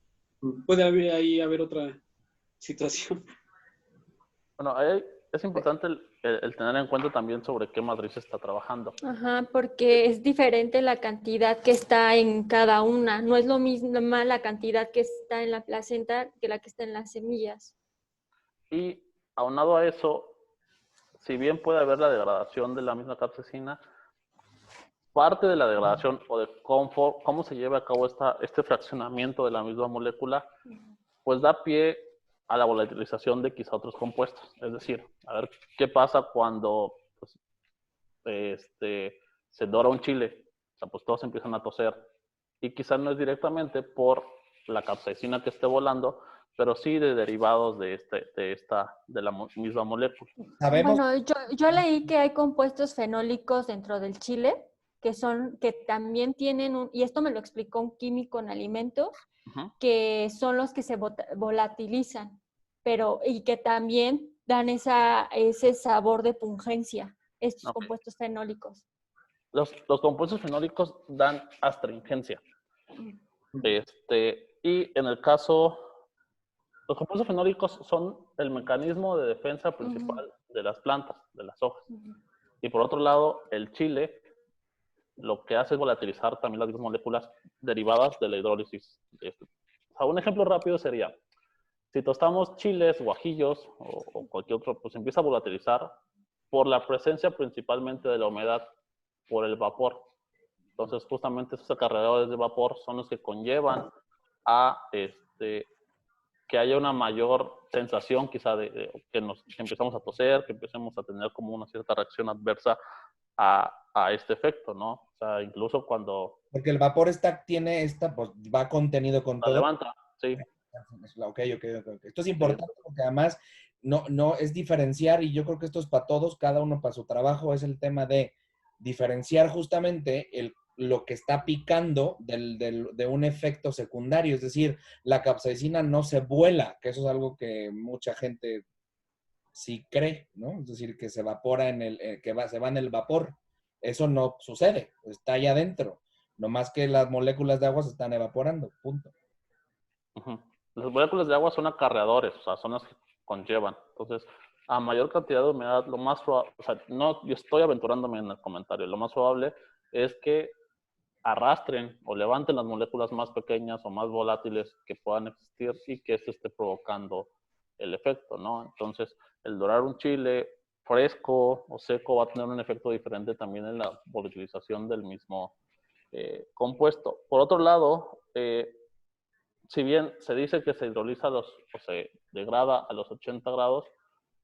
Puede haber otra situación. Bueno, ahí es importante el tener en cuenta también sobre qué matriz se está trabajando. ajá, porque es diferente la cantidad que está en cada una. No es lo mismo la cantidad que está en la placenta que la que está en las semillas. Y aunado a eso, si bien puede haber la degradación de la misma capsaicina, parte de la degradación o de cómo se lleva a cabo este fraccionamiento de la misma molécula, pues da pie a la volatilización de quizá otros compuestos. Es decir, a ver qué pasa cuando pues, se dora un chile. O sea, pues todos empiezan a toser. Y quizá no es directamente por la capsaicina que esté volando, pero sí de derivados de la misma molécula. Sabemos, Bueno, yo leí que hay compuestos fenólicos dentro del chile que también tienen y esto me lo explicó un químico en alimentos, que son los que se volatilizan, y que también dan ese sabor de pungencia, estos Okay. compuestos fenólicos. Los compuestos fenólicos dan astringencia. Y en el caso, los compuestos fenólicos son el mecanismo de defensa principal de las plantas, de las hojas. Y por otro lado, el chile lo que hace es volatilizar también las mismas moléculas derivadas de la hidrólisis. O sea, un ejemplo rápido sería, si tostamos chiles, guajillos o cualquier otro, pues empieza a volatilizar por la presencia principalmente de la humedad, por el vapor. Entonces, justamente esos acarreadores de vapor son los que conllevan a que haya una mayor sensación quizá de que empezamos a toser, que empecemos a tener como una cierta reacción adversa a este efecto, ¿no? O sea, incluso cuando porque el vapor pues va contenido con la todo. levanta, sí. Ok. Esto es importante porque además no es diferenciar, y yo creo que esto es para todos, cada uno para su trabajo, es el tema de diferenciar justamente lo que está picando de un efecto secundario. Es decir, la capsaicina no se vuela, que eso es algo que mucha gente sí cree, ¿no? Es decir, que se evapora se va en el vapor. Eso no sucede, está allá adentro. No más que las moléculas de agua se están evaporando, punto. Uh-huh. Las moléculas de agua son acarreadores, o sea, son las que conllevan. Entonces, a mayor cantidad de humedad, lo más probable, o sea, no, yo estoy aventurándome en el comentario, lo más probable es que arrastren o levanten las moléculas más pequeñas o más volátiles que puedan existir y que esto esté provocando el efecto, ¿no? Entonces, el dorar un chile fresco o seco va a tener un efecto diferente también en la volatilización del mismo compuesto. Por otro lado, si bien se dice que se hidroliza o se degrada a los 80 grados,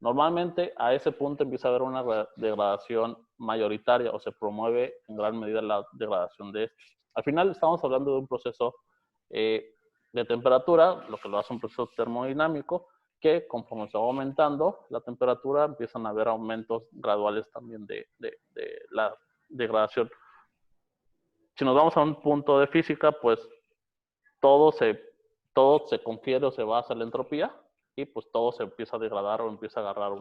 normalmente a ese punto empieza a haber una degradación mayoritaria o se promueve en gran medida la degradación de estos. Al final estamos hablando de un proceso de temperatura, lo que lo hace un proceso termodinámico, que conforme se va aumentando la temperatura empiezan a haber aumentos graduales también de la degradación. Si nos vamos a un punto de física, pues todo se confiere o se basa en la entropía y pues todo se empieza a degradar o empieza a agarrar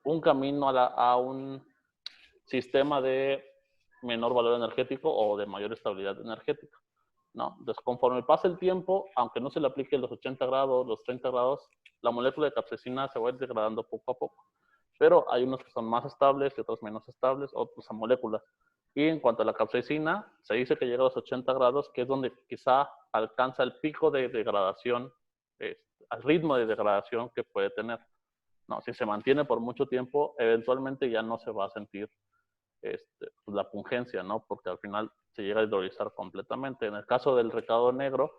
un camino a un sistema de menor valor energético o de mayor estabilidad energética, ¿no? Entonces, conforme pasa el tiempo, aunque no se le aplique los 80 grados, los 30 grados, la molécula de capsaicina se va a ir degradando poco a poco. Pero hay unos que son más estables y otros menos estables, otras moléculas. Y en cuanto a la capsaicina, se dice que llega a los 80 grados, que es donde quizá alcanza el pico de degradación, al ritmo de degradación que puede tener. No, si se mantiene por mucho tiempo, eventualmente ya no se va a sentir pues, la pungencia, ¿no? Porque al final se llega a hidrolizar completamente. En el caso del recado negro,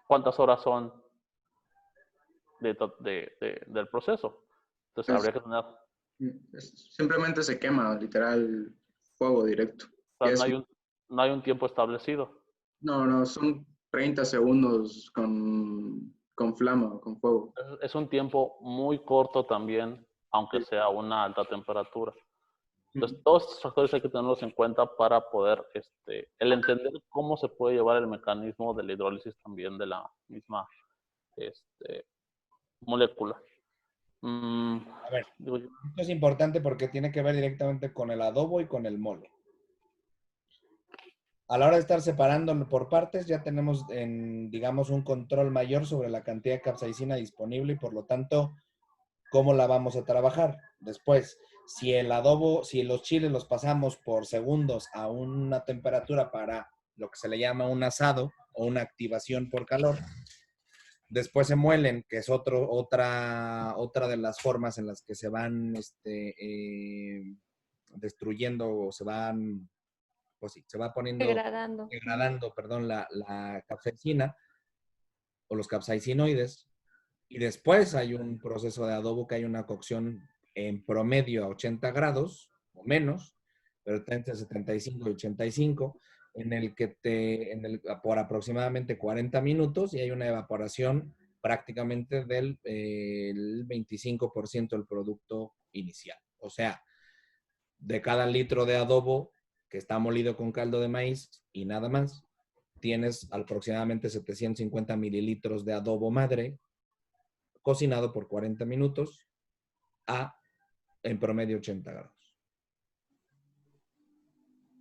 ¿cuántas horas son del proceso? Entonces habría que tener... Simplemente se quema, literal, fuego directo. O sea, no hay un tiempo establecido. No, son 30 segundos con flama, con fuego. Es un tiempo muy corto también, aunque sea una alta temperatura. Entonces, todos estos factores hay que tenerlos en cuenta para poder, el entender cómo se puede llevar el mecanismo de la hidrólisis también de la misma molécula. A ver, esto es importante porque tiene que ver directamente con el adobo y con el mole. A la hora de estar separándolo por partes, ya tenemos, digamos, un control mayor sobre la cantidad de capsaicina disponible y, por lo tanto, cómo la vamos a trabajar. Después, si el adobo, si los chiles los pasamos por segundos a una temperatura para lo que se le llama un asado o una activación por calor, después se muelen, que es otra de las formas en las que se van destruyendo o se van, pues sí, se va poniendo degradando, perdón, la capsaicina o los capsaicinoides. Y después hay un proceso de adobo que hay una cocción en promedio a 80 grados o menos, pero está entre 75 y 85, en el que por aproximadamente 40 minutos y hay una evaporación prácticamente del el 25% del producto inicial. O sea, de cada litro de adobo que está molido con caldo de maíz y nada más, tienes aproximadamente 750 mililitros de adobo madre cocinado por 40 minutos a en promedio 80 grados.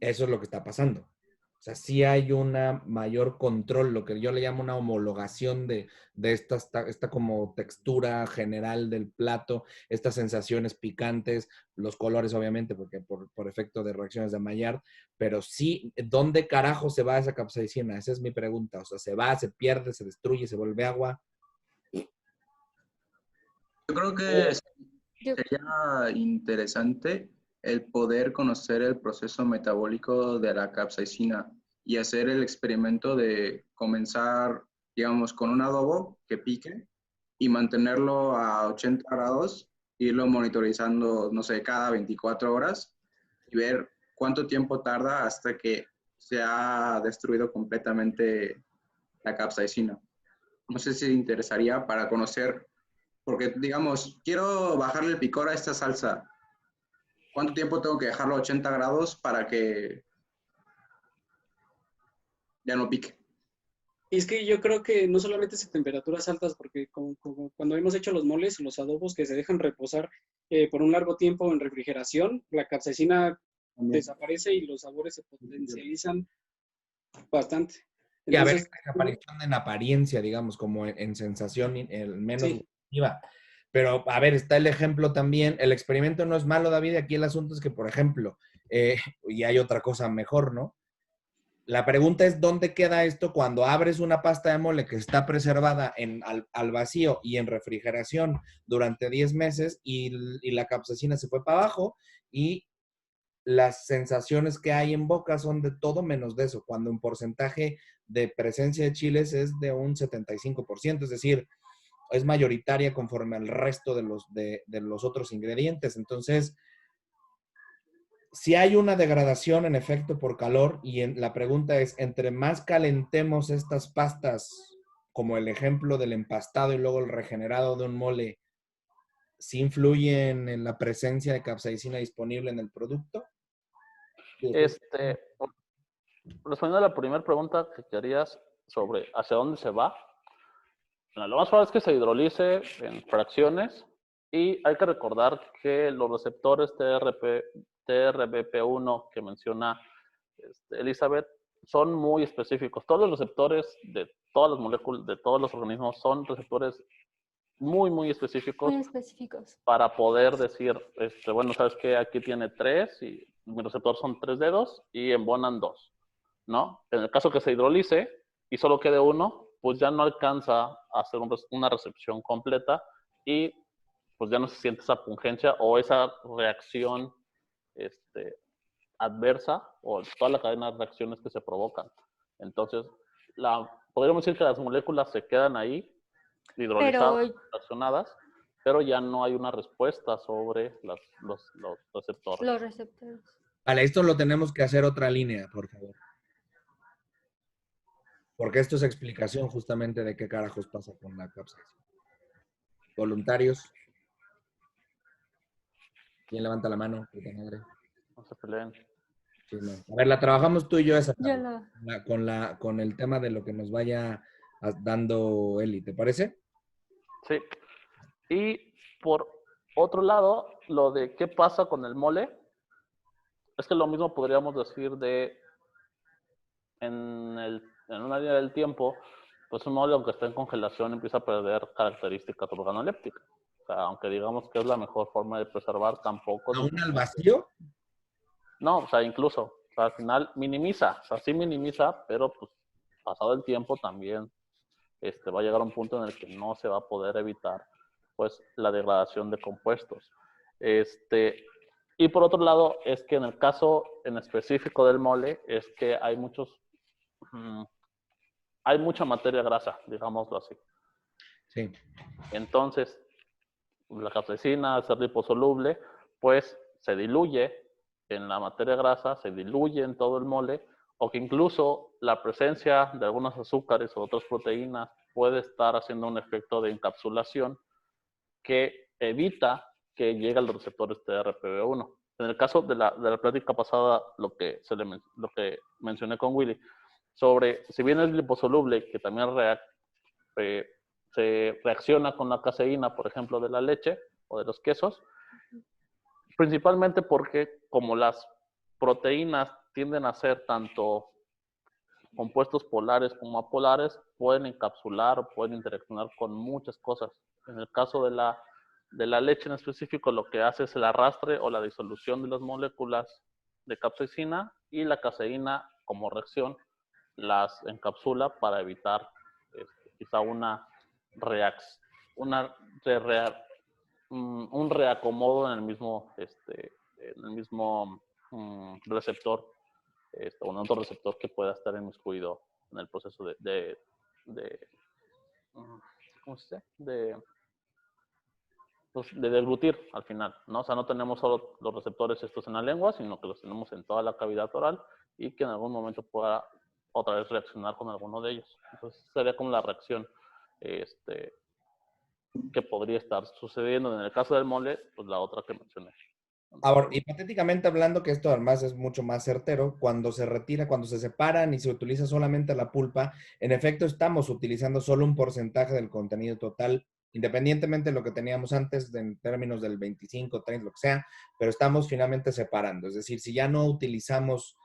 Eso es lo que está pasando. O sea, sí hay una mayor control, lo que yo le llamo una homologación de esta como textura general del plato, estas sensaciones picantes, los colores obviamente, porque por efecto de reacciones de Maillard, pero sí, ¿dónde carajo se va esa capsaicina? Esa es mi pregunta. O sea, ¿se va, se pierde, se destruye, se vuelve agua? Yo creo que sería interesante el poder conocer el proceso metabólico de la capsaicina y hacer el experimento de comenzar, digamos, con un adobo que pique y mantenerlo a 80 grados, irlo monitorizando, no sé, cada 24 horas y ver cuánto tiempo tarda hasta que se ha destruido completamente la capsaicina. No sé si te interesaría para conocer, porque digamos, quiero bajarle el picor a esta salsa. ¿Cuánto tiempo tengo que dejarlo a 80 grados para que ya no pique? Es que yo creo que no solamente es a temperaturas altas, porque como cuando hemos hecho los moles, los adobos que se dejan reposar por un largo tiempo en refrigeración, la capsaicina desaparece y los sabores se potencializan bastante. Y a ver, aparición en apariencia, digamos, como en sensación, el menos positiva. Pero, a ver, está el ejemplo también. El experimento no es malo, David. Aquí el asunto es que, por ejemplo, y hay otra cosa mejor, ¿no? La pregunta es, ¿dónde queda esto cuando abres una pasta de mole que está preservada al vacío y en refrigeración durante 10 meses y la capsaicina se fue para abajo y las sensaciones que hay en boca son de todo menos de eso, cuando un porcentaje de presencia de chiles es de un 75%, es decir, es mayoritaria conforme al resto de los otros ingredientes. Entonces, si hay una degradación en efecto por calor, y la pregunta es, entre más calentemos estas pastas, como el ejemplo del empastado y luego el regenerado de un mole, ¿sí influyen en la presencia de capsaicina disponible en el producto? Respondiendo a la primera pregunta que querías sobre hacia dónde se va, bueno, lo más probable es que se hidrolice en fracciones y hay que recordar que los receptores TRBP1 que menciona Elizabeth son muy específicos. Todos los receptores de todas las moléculas, de todos los organismos, son receptores muy, muy específicos. Muy específicos. Para poder decir, bueno, sabes que aquí tiene 3 y mi receptor son 3 dedos y embonan 2, ¿no? En el caso que se hidrolice y solo quede uno, pues ya no alcanza a hacer una recepción completa y pues ya no se siente esa pungencia o esa reacción adversa o toda la cadena de reacciones que se provocan. Entonces, podríamos decir que las moléculas se quedan ahí, hidrolizadas, reaccionadas, pero ya no hay una respuesta sobre los receptores. Los receptores. Vale, esto lo tenemos que hacer otra línea, por favor. Porque esto es explicación justamente de qué carajos pasa con la capsaicina. Voluntarios. ¿Quién levanta la mano? Puta madre. No se peleen. Sí, no. A ver, la trabajamos tú y yo esa Yo con el tema de lo que nos vaya dando Eli, ¿te parece? Sí. Y por otro lado, lo de qué pasa con el mole, es que lo mismo podríamos decir en una línea del tiempo, pues un mole, aunque esté en congelación, empieza a perder características organolépticas. O sea, aunque digamos que es la mejor forma de preservar, tampoco... ¿Aún al vacío? No, o sea, incluso, o sea, al final minimiza, o sea, sí minimiza, pero pues pasado el tiempo también va a llegar a un punto en el que no se va a poder evitar pues la degradación de compuestos. Y por otro lado, es que en el caso en específico del mole, es que hay mucha materia grasa, digámoslo así. Sí. Entonces, la capsaicina, al ser liposoluble, pues se diluye en la materia grasa, se diluye en todo el mole, o que incluso la presencia de algunos azúcares o otras proteínas puede estar haciendo un efecto de encapsulación que evita que llegue a los receptores TRPV1. En el caso de la plática pasada, lo que mencioné con Willy, sobre si bien es liposoluble, que también se reacciona con la caseína, por ejemplo, de la leche o de los quesos, principalmente porque como las proteínas tienden a ser tanto compuestos polares como apolares, pueden encapsular o pueden interaccionar con muchas cosas. En el caso de la leche en específico, lo que hace es el arrastre o la disolución de las moléculas de capsaicina, y la caseína, como reacción, las encapsula para evitar quizá un reacomodo en el mismo receptor, o en otro receptor que pueda estar inmiscuido en el proceso ¿cómo se dice? De deglutir al final, ¿no? O sea, no tenemos solo los receptores estos en la lengua, sino que los tenemos en toda la cavidad oral, y que en algún momento pueda otra vez reaccionar con alguno de ellos. Entonces sería como la reacción que podría estar sucediendo. En el caso del mole, pues la otra que mencioné. Ahora, hipotéticamente hablando, que esto además es mucho más certero, cuando se retira, cuando se separan y se utiliza solamente la pulpa, en efecto estamos utilizando solo un porcentaje del contenido total, independientemente de lo que teníamos antes en términos del 25, 30, lo que sea, pero estamos finalmente separando. Es decir, si ya no utilizamos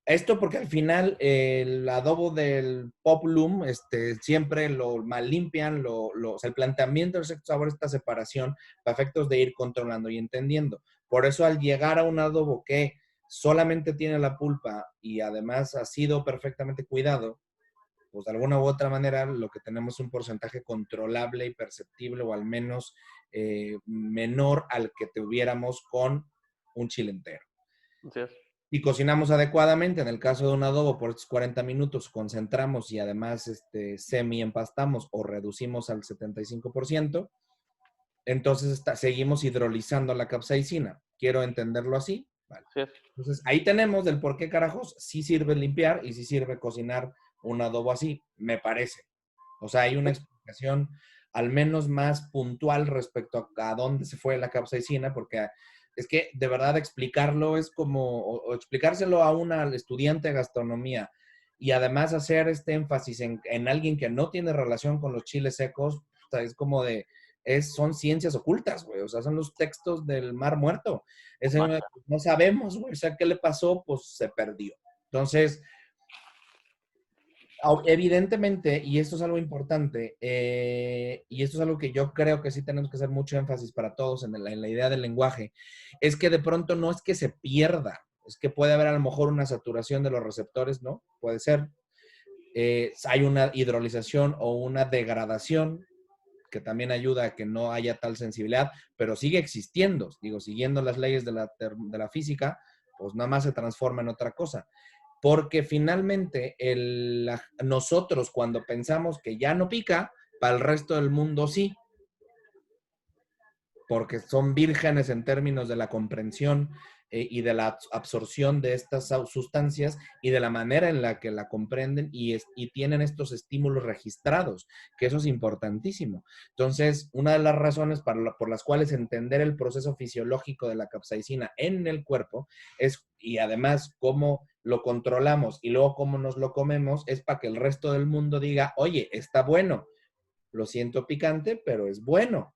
esto, porque al final el adobo del Pop Loom siempre lo mal limpian, o sea, el planteamiento del sexto sabor, esta separación, para efectos de ir controlando y entendiendo. Por eso al llegar a un adobo que solamente tiene la pulpa y además ha sido perfectamente cuidado, pues de alguna u otra manera lo que tenemos es un porcentaje controlable y perceptible, o al menos menor al que tuviéramos con un chile entero. Así es. Y cocinamos adecuadamente. En el caso de un adobo, por estos 40 minutos concentramos y además semi-empastamos o reducimos al 75%. Entonces seguimos hidrolizando la capsaicina. ¿Quiero entenderlo así? Vale. Sí. Entonces ahí tenemos del por qué carajos sí sirve limpiar y sí sirve cocinar un adobo así, me parece. O sea, hay una explicación al menos más puntual respecto a dónde se fue la capsaicina, porque es que de verdad explicarlo es como, o explicárselo a una estudiante de gastronomía y además hacer este énfasis en alguien que no tiene relación con los chiles secos, o sea, es como de, son ciencias ocultas, güey, o sea, son los textos del Mar Muerto. No sabemos, güey, o sea, ¿qué le pasó? Pues se perdió. Entonces, evidentemente, y esto es algo importante, y esto es algo que yo creo que sí tenemos que hacer mucho énfasis para todos en la idea del lenguaje, es que de pronto no es que se pierda, es que puede haber a lo mejor una saturación de los receptores, ¿no? Puede ser. Hay una hidrolización o una degradación, que también ayuda a que no haya tal sensibilidad, pero sigue existiendo. Digo, siguiendo las leyes de la física, pues nada más se transforma en otra cosa. Porque finalmente nosotros cuando pensamos que ya no pica, para el resto del mundo sí, porque son vírgenes en términos de la comprensión y de la absorción de estas sustancias y de la manera en la que la comprenden y tienen estos estímulos registrados, que eso es importantísimo. Entonces, una de las razones por las cuales entender el proceso fisiológico de la capsaicina en el cuerpo y además cómo lo controlamos y luego cómo nos lo comemos, es para que el resto del mundo diga, oye, está bueno, lo siento picante, pero es bueno.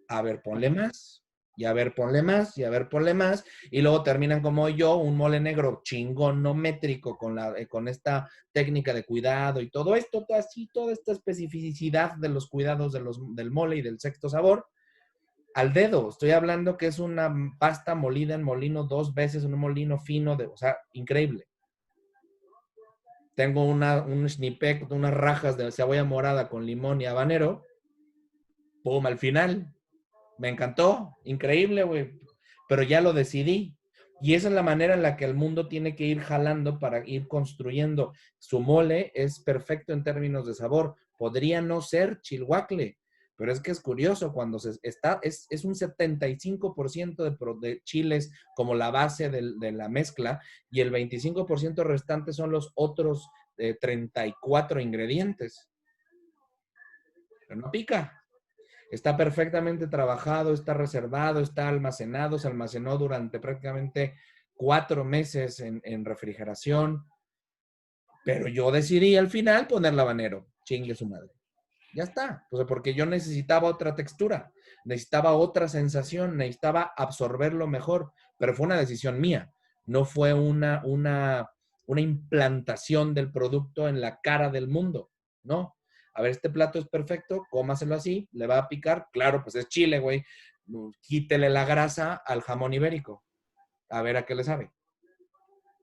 A ver, ponle más, y a ver, ponle más, y a ver, ponle más, y luego terminan como yo, un mole negro chingón, no métrico, con esta técnica de cuidado y todo esto, así, toda esta especificidad de los cuidados del mole y del sexto sabor, al dedo. Estoy hablando que es una pasta molida en molino 2 veces, un molino fino, o sea, increíble. Tengo un schnippek, unas rajas de cebolla morada con limón y habanero, pum, al final. Me encantó, increíble, güey. Pero ya lo decidí. Y esa es la manera en la que el mundo tiene que ir jalando para ir construyendo. Su mole es perfecto en términos de sabor. Podría no ser chilhuacle, pero es que es curioso cuando es un 75% de chiles como la base de la mezcla y el 25% restante son los otros 34 ingredientes. Pero no pica. Está perfectamente trabajado, está reservado, está almacenado, se almacenó durante prácticamente 4 meses en refrigeración, pero yo decidí al final ponerle habanero, chingue su madre. Ya está, pues porque yo necesitaba otra textura, necesitaba otra sensación, necesitaba absorberlo mejor, pero fue una decisión mía, no fue una implantación del producto en la cara del mundo, no. A ver, este plato es perfecto, cómaselo así, le va a picar, claro, pues es chile, güey, quítele la grasa al jamón ibérico, a ver a qué le sabe.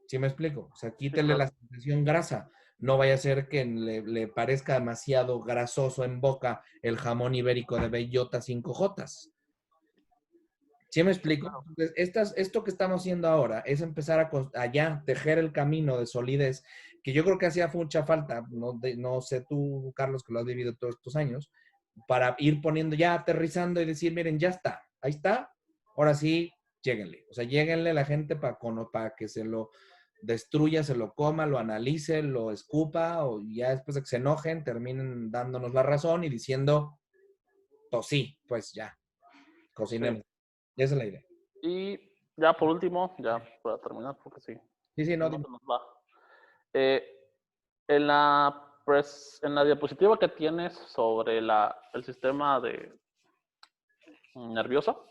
¿Sí me explico? O sea, quítele la sensación grasa. No vaya a ser que le parezca demasiado grasoso en boca el jamón ibérico de bellota 5J. ¿Sí me explico? Entonces, esto que estamos haciendo ahora es empezar a ya tejer el camino de solidez, que yo creo que hacía mucha falta, no sé tú, Carlos, que lo has vivido todos estos años, para ir poniendo ya, aterrizando y decir, miren, ya está, ahí está, ahora sí, lléguenle. O sea, lléguenle la gente para que se lo destruya, se lo coma, lo analice, lo escupa, o ya después de que se enojen, terminen dándonos la razón y diciendo, pues sí, pues ya, cocinemos. Sí. Esa es la idea. Y ya por último, ya para terminar, porque sí. Sí, no. Se nos va. En la diapositiva que tienes sobre el sistema nervioso,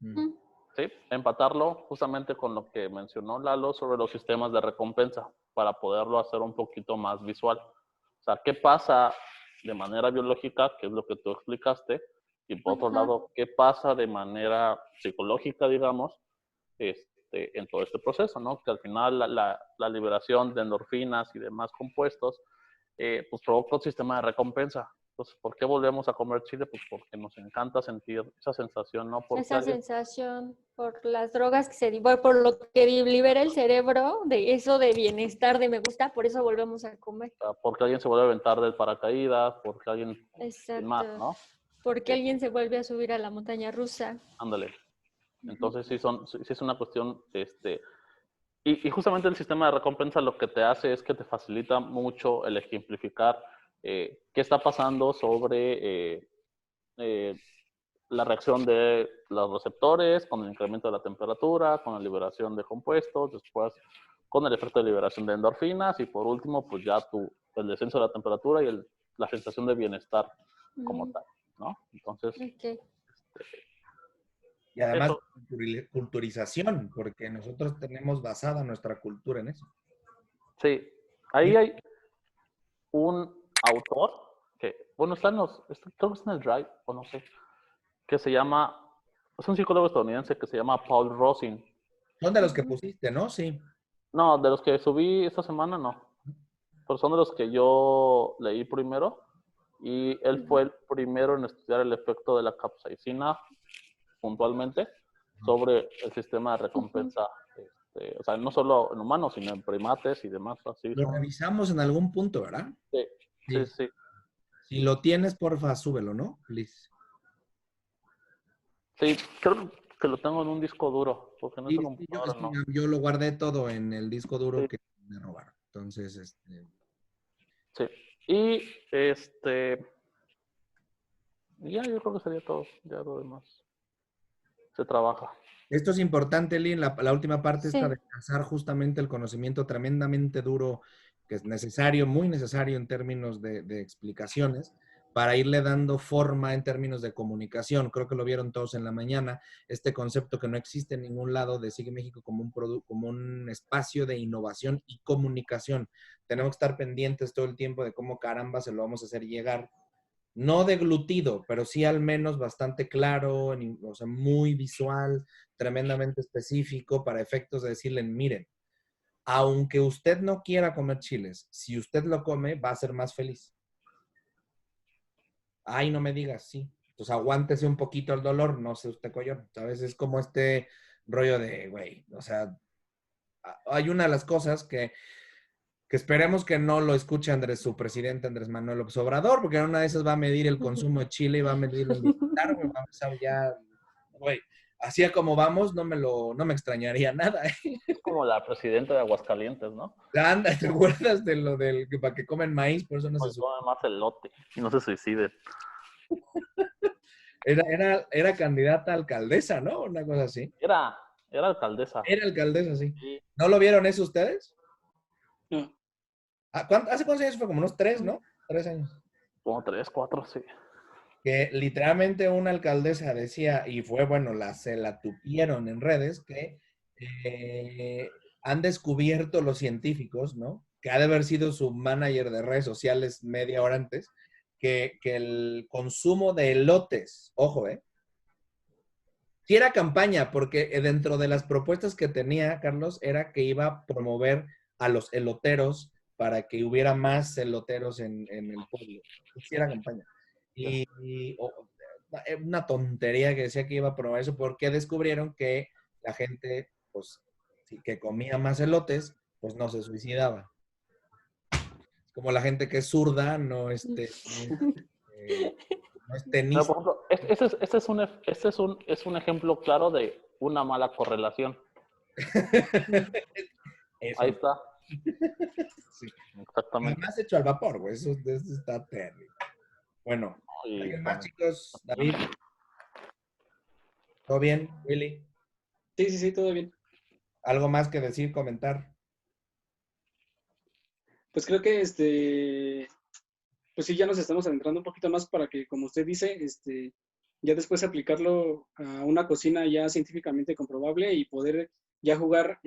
¿sí? Empatarlo justamente con lo que mencionó Lalo sobre los sistemas de recompensa para poderlo hacer un poquito más visual. O sea, ¿qué pasa de manera biológica, que es lo que tú explicaste? Y por otro lado, ¿qué pasa de manera psicológica, digamos, en todo este proceso, ¿no? Que al final la liberación de endorfinas y demás compuestos, pues provoca un sistema de recompensa. Entonces, ¿por qué volvemos a comer chile? Pues porque nos encanta sentir esa sensación, ¿no? Porque esa sensación, por las drogas por lo que libera el cerebro, de eso de bienestar, de me gusta, por eso volvemos a comer. Porque alguien se vuelve a aventar del paracaídas, porque alguien... Exacto. Más, ¿no? Porque alguien se vuelve a subir a la montaña rusa. Ándale. Entonces sí es una cuestión, y justamente el sistema de recompensa lo que te hace es que te facilita mucho el ejemplificar qué está pasando sobre la reacción de los receptores con el incremento de la temperatura, con la liberación de compuestos, después con el efecto de liberación de endorfinas y por último pues ya el descenso de la temperatura y la sensación de bienestar como tal, ¿no? Entonces... Y además, culturización, porque nosotros tenemos basada nuestra cultura en eso. Sí, ahí hay un autor que, bueno, creo que está en el Drive, o no sé, que se llama, es un psicólogo estadounidense que se llama Paul Rosin. Son de los que pusiste, ¿no? Sí. No, de los que subí esta semana, no. Pero son de los que yo leí primero. y él fue el primero en estudiar el efecto de la capsaicina puntualmente sobre el sistema de recompensa, o sea, no solo en humanos, sino en primates y demás. Así Lo son. revisamos en algún punto, ¿verdad? Sí, sí, sí. Si lo tienes, porfa, súbelo, ¿no? Please. Sí, creo que lo tengo en un disco duro, porque en esa Sí, computadora no. yo lo guardé todo en el disco duro Sí. que me robaron. Entonces, Sí. Y ya yo creo que sería todo. Ya lo demás se trabaja. esto es importante, Lynn, la última parte está Sí. de cazar justamente el conocimiento tremendamente duro que es necesario, muy necesario en términos de explicaciones, para irle dando forma en términos de comunicación. Creo que lo vieron todos en la mañana, este concepto que no existe en ningún lado de Sigue México como como un espacio de innovación y comunicación. Tenemos que estar pendientes todo el tiempo de cómo caramba se lo vamos a hacer llegar. No deglutido, pero sí al menos bastante claro, o sea, muy visual, tremendamente específico para efectos de decirle, miren, aunque usted no quiera comer chiles, si usted lo come, va a ser más feliz. Ay, no me digas, sí. Pues aguántese un poquito el dolor, no sé usted, collón. ¿Sabes? Es como este rollo de, güey, o sea, hay una de las cosas que esperemos que no lo escuche su presidente Andrés Manuel López Obrador, porque en una de esas va a medir el consumo de chile y va a medir el bienestar, güey, va a empezar ya, güey, así como vamos, no me extrañaría nada, ¿eh? Es como la presidenta de Aguascalientes, ¿no? Anda, ¿te acuerdas de lo del que para que comen maíz? Por eso no se Pues come más elote y no se suiciden. era candidata a alcaldesa, ¿no? Una cosa así. Era alcaldesa. Era alcaldesa, sí. Sí, ¿No lo vieron eso ustedes? No. ¿Hace cuántos años fue? Como unos 3, ¿no? 3 años. como 3, 4, sí. Que literalmente una alcaldesa decía, y fue bueno, se la tupieron en redes, que han descubierto los científicos, ¿no? Que ha de haber sido su manager de redes sociales media hora antes, que el consumo de elotes, ojo, sí era campaña, porque dentro de las propuestas que tenía Carlos era que iba a promover a los eloteros para que hubiera más eloteros en el pueblo. Sí era campaña. Una tontería que decía que iba a probar eso porque descubrieron que la gente, pues, que comía más elotes, pues no se suicidaba. Como la gente que es zurda, no es Pero, tenista. por ejemplo, es un ejemplo claro de una mala correlación. Eso Ahí no. está. Sí. Exactamente. Además hecho al vapor, güey. Eso está terrible. Bueno, Y ¿alguien más, con- chicos? David, ¿todo bien? Willy, Sí, sí, sí, todo bien. ¿algo más que decir, comentar? Pues creo que pues sí, ya nos estamos adentrando un poquito más para que, como usted dice, ya después aplicarlo a una cocina ya científicamente comprobable y poder ya jugar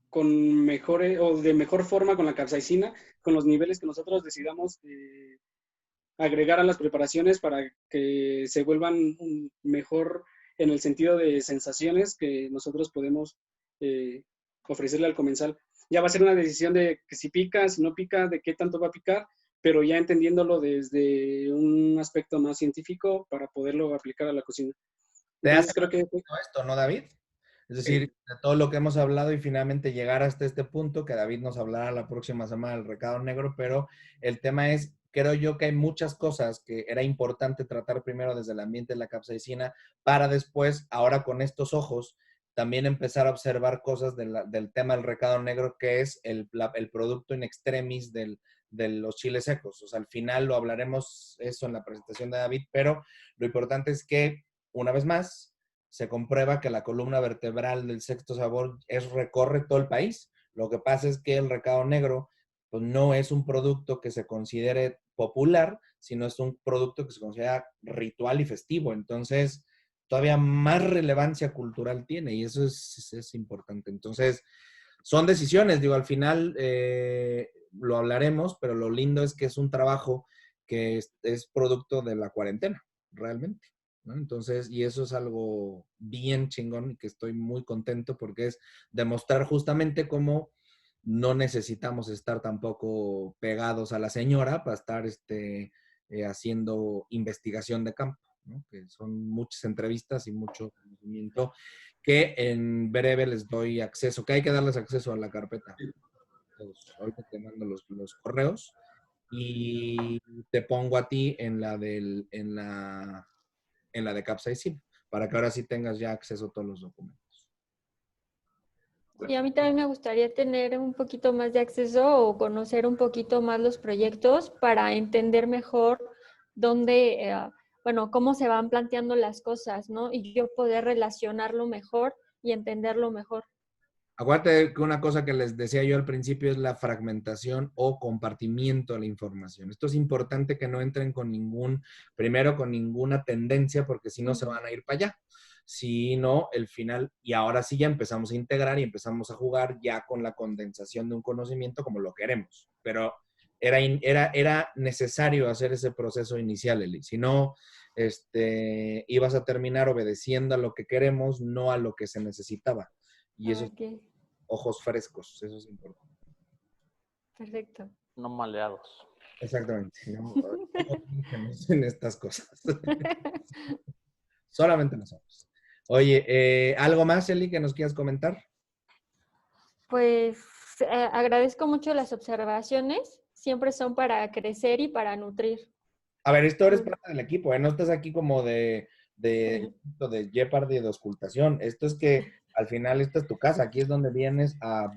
con mejor o de mejor forma con la capsaicina, con los niveles que nosotros decidamos agregar a las preparaciones para que se vuelvan mejor en el sentido de sensaciones que nosotros podemos ofrecerle al comensal. Ya va a ser una decisión de que si pica, si no pica, de qué tanto va a picar, pero ya entendiéndolo desde un aspecto más científico para poderlo aplicar a la cocina. Te hace Entonces creo que esto, ¿no, David? Es sí, decir, de todo lo que hemos hablado y finalmente llegar hasta este punto, que David nos hablará la próxima semana del recado negro, pero el tema es, creo yo que hay muchas cosas que era importante tratar primero desde el ambiente de la capsaicina para después, ahora con estos ojos, también empezar a observar cosas del tema del recado negro, que es el producto in extremis de los chiles secos. O sea, al final lo hablaremos eso en la presentación de David, pero lo importante es que, una vez más, se comprueba que la columna vertebral del sexto sabor recorre todo el país. Lo que pasa es que el recado negro pues, no es un producto que se considere popular, sino es un producto que se considera ritual y festivo. Entonces, todavía más relevancia cultural tiene y eso es importante. Entonces, son decisiones, digo, al final lo hablaremos, pero lo lindo es que es un trabajo que es producto de la cuarentena, realmente, ¿no? Entonces, y eso es algo bien chingón y que estoy muy contento porque es demostrar justamente cómo no necesitamos estar tampoco pegados a la señora para estar haciendo investigación de campo, ¿no? Que son muchas entrevistas y mucho conocimiento que en breve les doy acceso, que hay que darles acceso a la carpeta. Entonces, ahorita te mando los correos y te pongo a ti en la de capsaicin, para que ahora sí tengas ya acceso a todos los documentos. Y a mí también me gustaría tener un poquito más de acceso o conocer un poquito más los proyectos para entender mejor dónde, bueno, cómo se van planteando las cosas, ¿no? Y yo poder relacionarlo mejor y entenderlo mejor. Acuérdate que una cosa que les decía yo al principio es la fragmentación o compartimiento de la información. Esto es importante que no entren con primero con ninguna tendencia, porque si no se van a ir para allá. Si no, el final, y ahora sí ya empezamos a integrar y empezamos a jugar ya con la condensación de un conocimiento como lo queremos. Pero era necesario hacer ese proceso inicial, Eli. Si no, ibas a terminar obedeciendo a lo que queremos, no a lo que se necesitaba. Y eso, Ok, ojos frescos, eso es importante. perfecto. No maleados. Exactamente. No, en estas cosas. Solamente nosotros. Oye, ¿algo más, Eli, que nos quieras comentar? Pues agradezco mucho las observaciones. Siempre son para crecer y para nutrir. A ver, esto eres parte del equipo, ¿eh? No estás aquí como de Jeopardy de auscultación. Esto es que al final esta es tu casa. Aquí es donde vienes a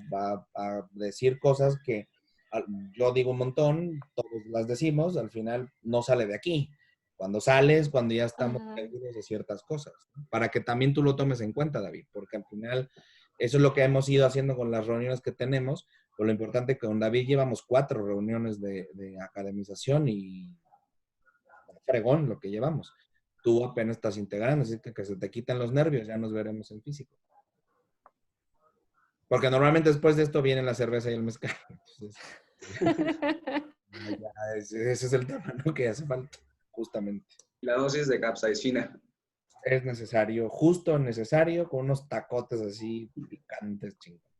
decir cosas que yo digo un montón, todos las decimos, al final no sale de aquí. Cuando sales, cuando ya estamos seguros de ciertas cosas, ¿no? Para que también tú lo tomes en cuenta, David, porque al final eso es lo que hemos ido haciendo con las reuniones que tenemos. Pero lo importante es que con David llevamos 4 reuniones de academización y fregón lo que llevamos. Tú apenas estás integrando, así que se te quitan los nervios, ya nos veremos en físico. Porque normalmente después de esto viene la cerveza y el mezcal. Entonces, ese es el tema, ¿no? Que hace falta, justamente. La dosis de capsaicina. Es necesario, justo necesario, con unos tacotes así picantes, chingados.